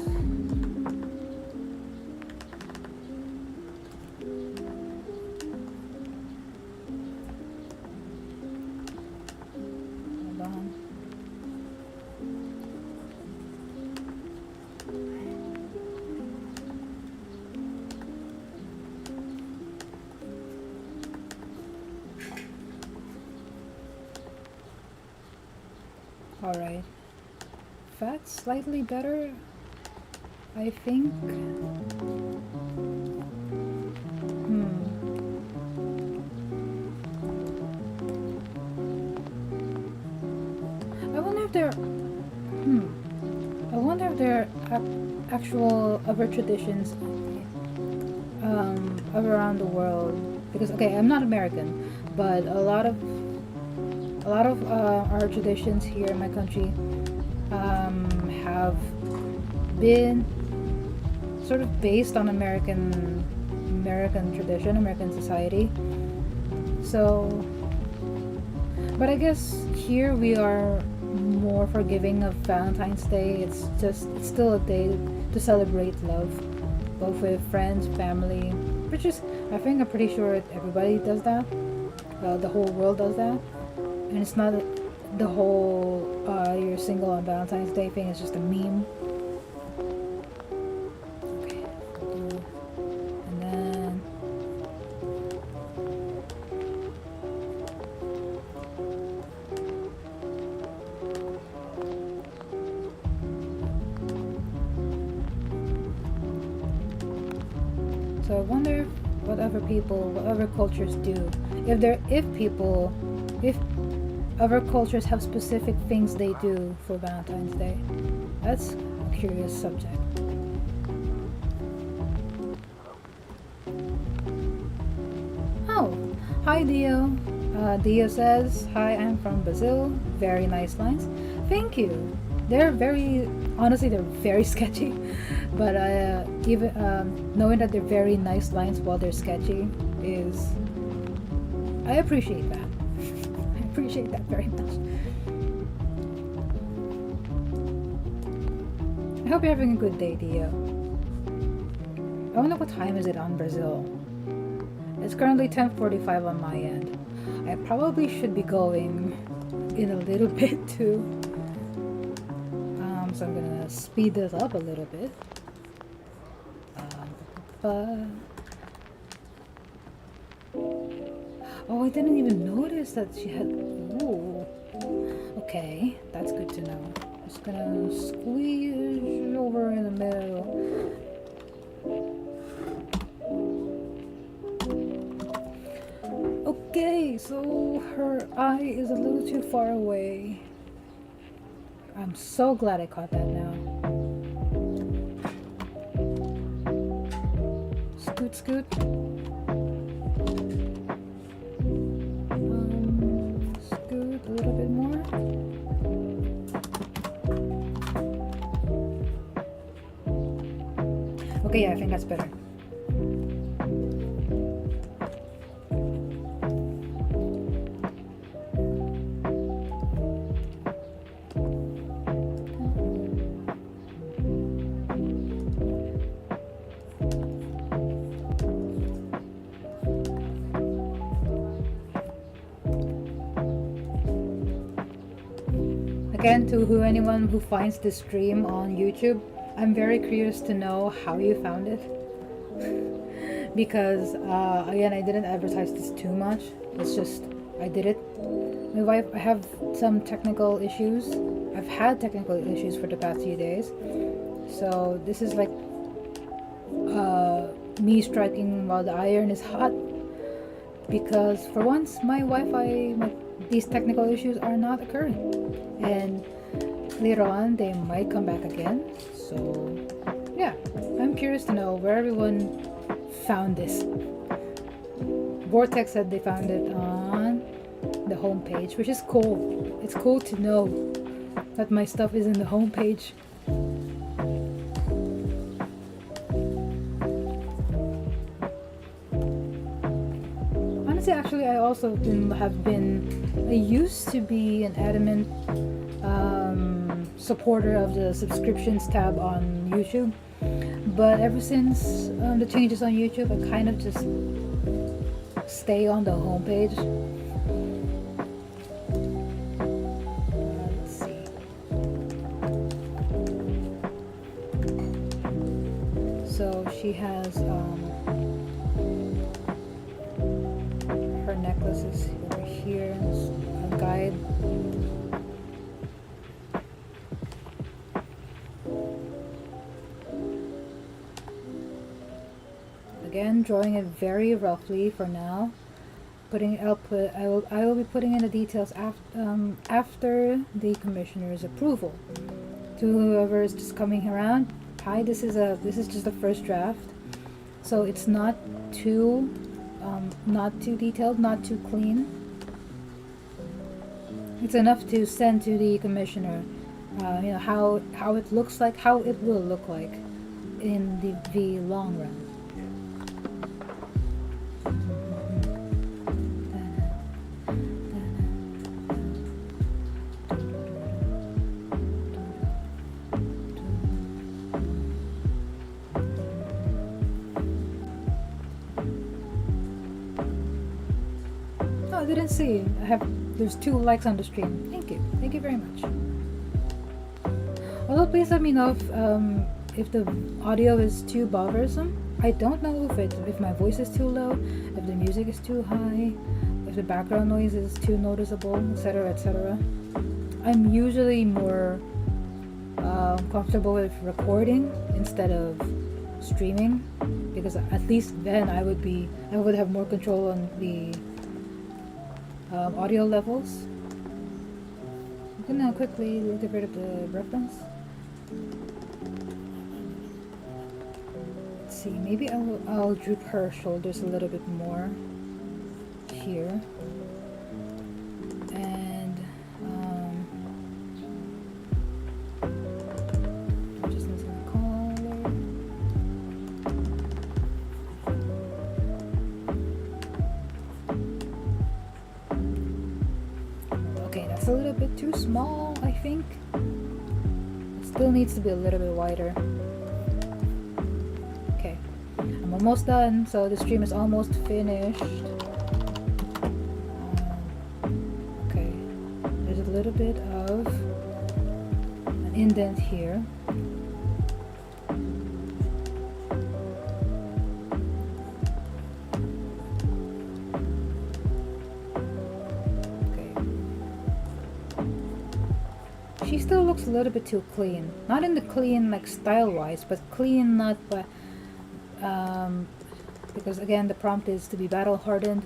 Hold on. Alright, that's slightly better, I think. I wonder if there are actual other traditions around the world, because okay, I'm not American, but a lot of our traditions here in my country have been sort of based on American tradition, American society. So, but I guess here we are more forgiving of Valentine's Day. It's still a day to celebrate love, both with friends, family, which is, I'm pretty sure everybody does that. The whole world does that. And it's not the whole you're single on Valentine's Day thing, it's just a meme. Okay. And then so I wonder what other cultures do. If other cultures have specific things they do for Valentine's Day. That's a curious subject. Oh, hi Dio. Dio says, "Hi, I'm from Brazil. Very nice lines." Thank you. They're very, honestly, they're very sketchy. But even knowing that they're very nice lines while they're sketchy is, I appreciate that. I appreciate that very much. I hope you're having a good day, Dio. I wonder what time is it on Brazil. It's currently 10:45 on my end. I probably should be going in a little bit too. So I'm gonna speed this up a little bit. Oh, I didn't even notice that she had. Ooh. Okay, that's good to know. Just gonna squeeze over in the middle. Okay, so her eye is a little too far away. I'm so glad I caught that now. Scoot, scoot. Scoot a little bit more. Okay, yeah, I think that's better. Again, to anyone who finds this stream on YouTube, I'm very curious to know how you found it. Because, again, I didn't advertise this too much. It's just, I did it. My wife, I have some technical issues. I've had technical issues for the past few days. So, this is like me striking while the iron is hot. Because, for once, my Wi-Fi, these technical issues are not occurring. And later on they might come back again. So yeah, I'm curious to know where everyone found this. Vortex said they found it on the homepage, which is cool. It's cool to know that my stuff is in the homepage. Honestly, actually, I also I used to be an adamant supporter of the subscriptions tab on YouTube, but ever since the changes on YouTube, I kind of just stay on the homepage. Let's see. So she has her necklaces over here, a guide. Again, drawing it very roughly for now. I will be putting in the details after the commissioner's approval. To whoever is just coming around, hi. This is just the first draft, so it's not too detailed, not too clean. It's enough to send to the commissioner. You know how it looks like, how it will look like in the long run. I didn't see. There's 2 likes on the stream. Thank you very much. Although please let me know if the audio is too bothersome. I don't know if my voice is too low, if the music is too high, if the background noise is too noticeable, etc., etc. I'm usually more comfortable with recording instead of streaming, because at least then I would have more control on the audio levels. I'm gonna quickly get rid of the reference. Let's see, maybe I'll droop her shoulders a little bit more here. It's a little bit too small, I think. It still needs to be a little bit wider. Okay, I'm almost done, so the stream is almost finished. Okay, there's a little bit of an indent here. She still looks a little bit too clean. Not in the clean like style-wise, but clean not by because again the prompt is to be battle hardened.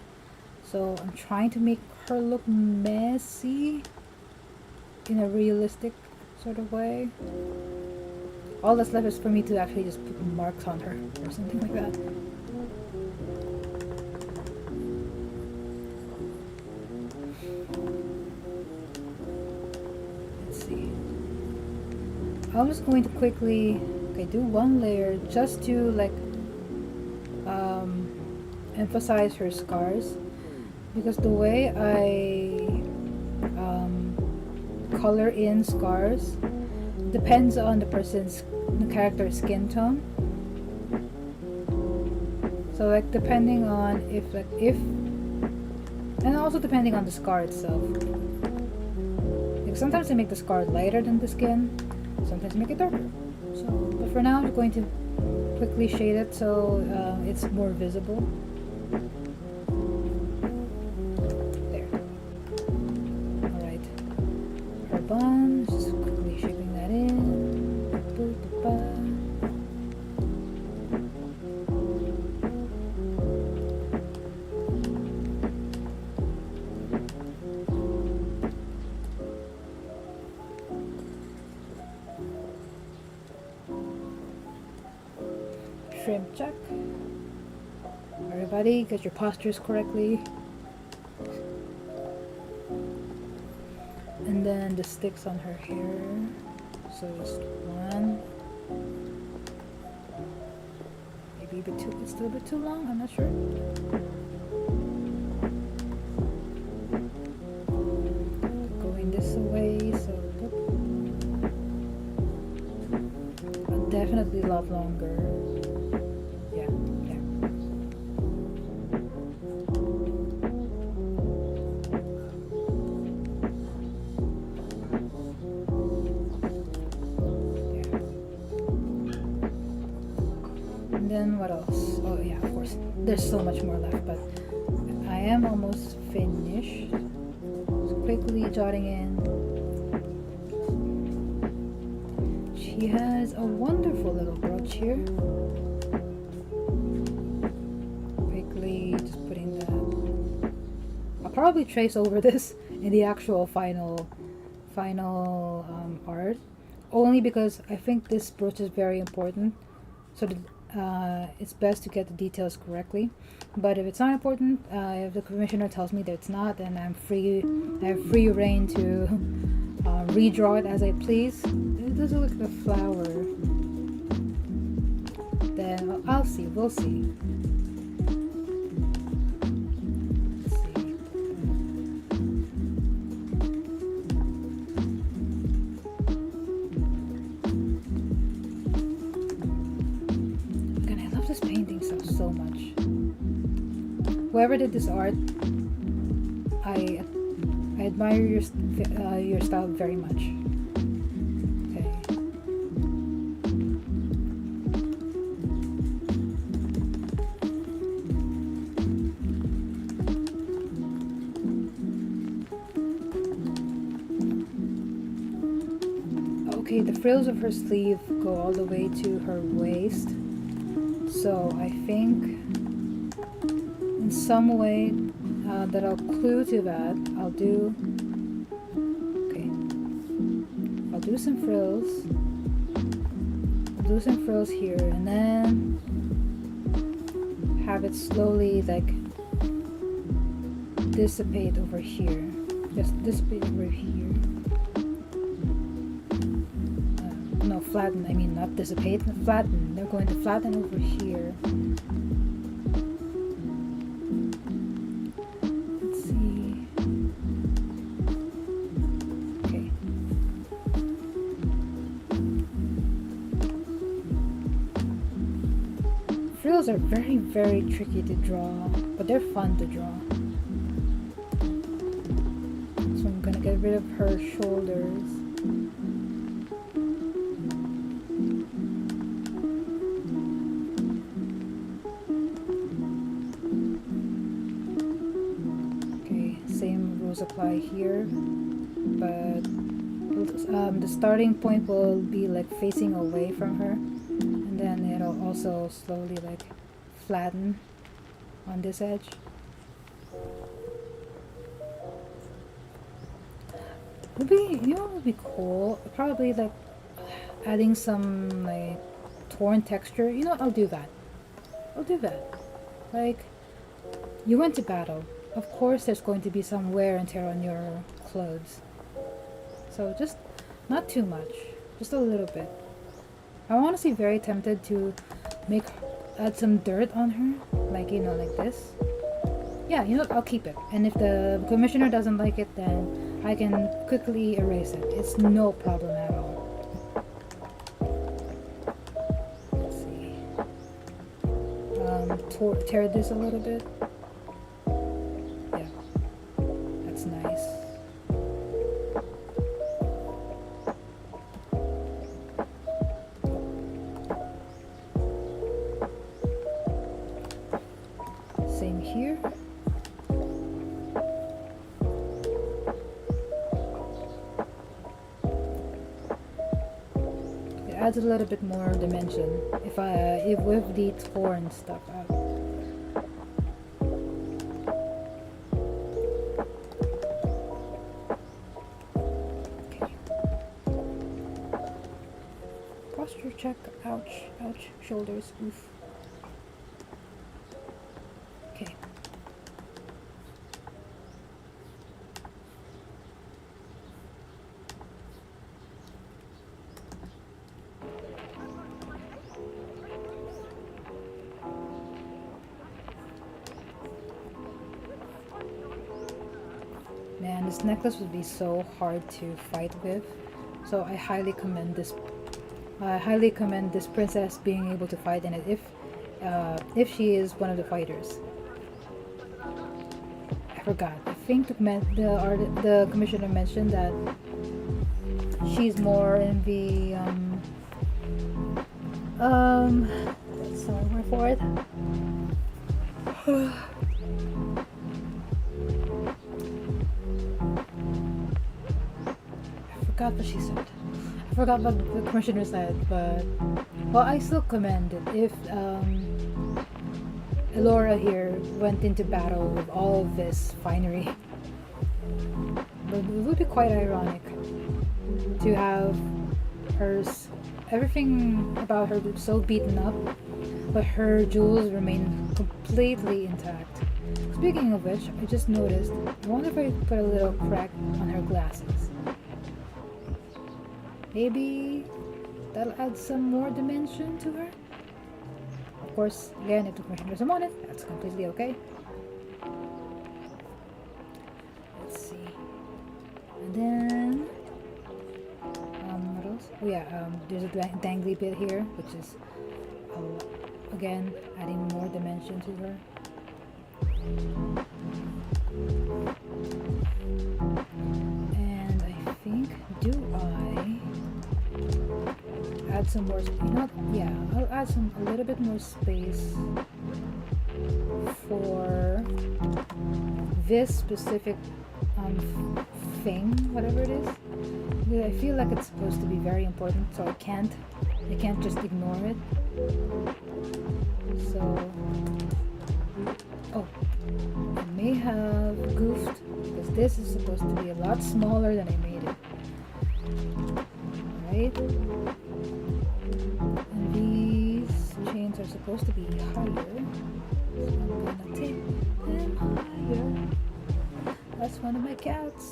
So I'm trying to make her look messy in a realistic sort of way. All that's left is for me to actually just put marks on her or something like that. I'm just going to quickly do one layer just to like emphasize her scars, because the way I color in scars depends on the character's skin tone. So like depending on if and also depending on the scar itself. Like sometimes I make the scar lighter than the skin. Sometimes make it darker. So, but for now, I'm going to quickly shade it so it's more visible. There. Alright. Her bun, just quickly shaping that in. Shrimp check. Everybody, get your postures correctly. And then the sticks on her hair. So just one. Maybe a bit too, it's still a bit too long, I'm not sure. Going this way, so definitely a lot longer. Then what else? Oh yeah, of course. There's so much more left, but I am almost finished. Just quickly jotting in. She has a wonderful little brooch here. Quickly just putting that. I'll probably trace over this in the actual final art, only because I think this brooch is very important. So it's best to get the details correctly. But if it's not important, if the commissioner tells me that it's not, then I have free reign to redraw it as I please. It doesn't look like a flower. Then I'll see. We'll see. So much. Whoever did this art, I admire your style very much. Okay. Okay, the frills of her sleeve go all the way to her waist. So I think in some way that I'll clue to that, I'll do some frills. I'll do some frills here, and then have it slowly like dissipate over here. Just dissipate over here. No, flatten. I mean, not dissipate, flatten. They're going to flatten over here. Let's see. Those are very, very tricky to draw, but they're fun to draw. So I'm gonna get rid of her shoulders. Okay, same rules apply here, but the starting point will be like facing away from her, and then it'll also slowly like flatten on this edge. Would be, you know what would be cool? Probably like adding some like torn texture. You know what? I'll do that. I'll do that. Like, you went to battle. Of course there's going to be some wear and tear on your clothes. So just not too much. Just a little bit. I'm honestly very tempted to add some dirt on her. Like, you know, like this. Yeah, you know what? I'll keep it. And if the commissioner doesn't like it, then I can quickly erase it. It's no problem at all. Let's see. Tear this a little bit. Yeah, that's nice. Same here. Adds a little bit more dimension if with the torn stuff out. Okay. Posture check. Ouch, ouch, shoulders. Oof. Okay. Man, this necklace would be so hard to fight with, so I highly commend this. I highly commend this princess being able to fight in it if she is one of the fighters. I forgot. I think the commissioner mentioned that she's more in the that's the word for it. I forgot what she said. I forgot what the commissioner said, but well, I still commend it if Elaura here went into battle with all of this finery. But it would be quite ironic to have everything about her so beaten up, but her jewels remain completely intact. Speaking of which, I just noticed, I wonder if I put a little crack on her glasses. Maybe that'll add some more dimension to her. Of course, again, if the commissioner doesn't want it, that's completely okay. Let's see. And then, what else? Oh yeah, there's a dangly bit here, which is, again, adding more dimension to her. And I think, do I add some more? Yeah, I'll add a little bit more space for this specific thing, whatever it is. Because I feel like it's supposed to be very important, so I can't just ignore it. So, I may have goofed because this is supposed to be a lot smaller than I made it. Alright? And these chains are supposed to be higher. So I'm gonna take them higher. That's one of my cats.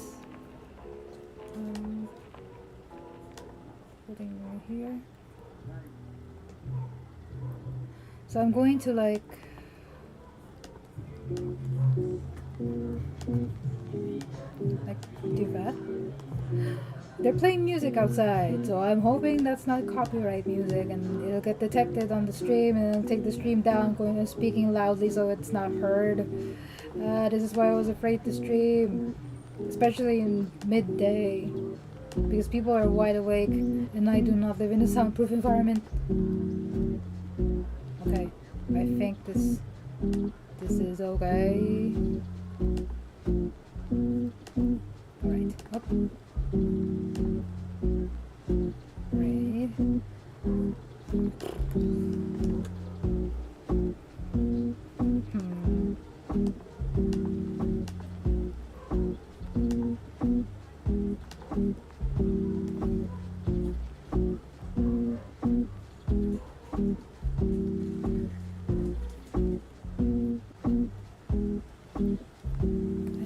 Putting right here. So I'm going to like do that. they're playing music outside, so I'm hoping that's not copyright music and it'll get detected on the stream and it'll take the stream down, going and speaking loudly so it's not heard. This is why I was afraid to stream, especially in midday, because people are wide awake and I do not live in a soundproof environment. Okay, I think this is okay. Alright, up. Right.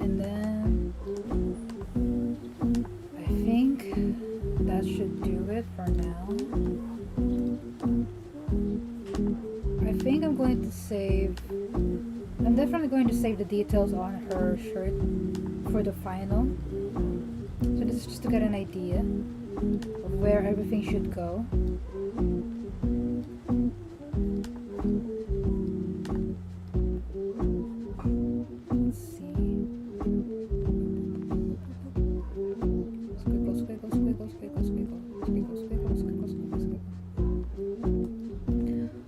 And then I think that should do it for now. I think I'm going to save. I'm definitely going to save the details on her shirt for the final. So this is just to get an idea of where everything should go. Let's see. Squiggle, squiggle, squiggle, squiggle, squiggle, squiggle, squiggle, squiggle, squiggle, squiggle.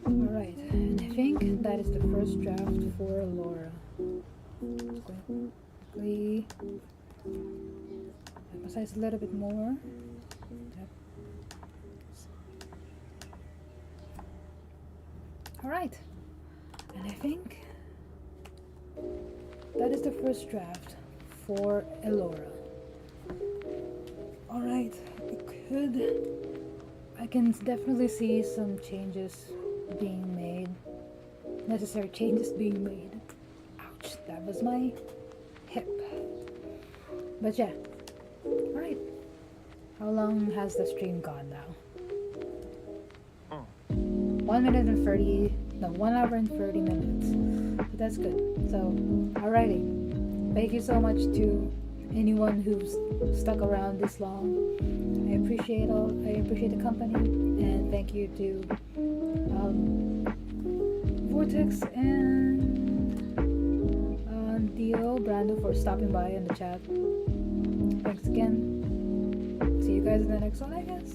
Alright, and I think that is the first draft for Elaura. Quickly emphasize a little bit more. Yep. Alright, and I think that is the first draft for Elaura. Alright, I can definitely see some changes being made. Necessary changes being made. Ouch, that was my hip. But yeah. Alright. How long has the stream gone now? 1 minute and 30, no, 1 hour and 30 minutes. But that's good. So, alrighty. Thank you so much to anyone who's stuck around this long. I appreciate the company, and thank you to Vortex and Dio Brando for stopping by in the chat. Thanks again. See you guys in the next one, I guess.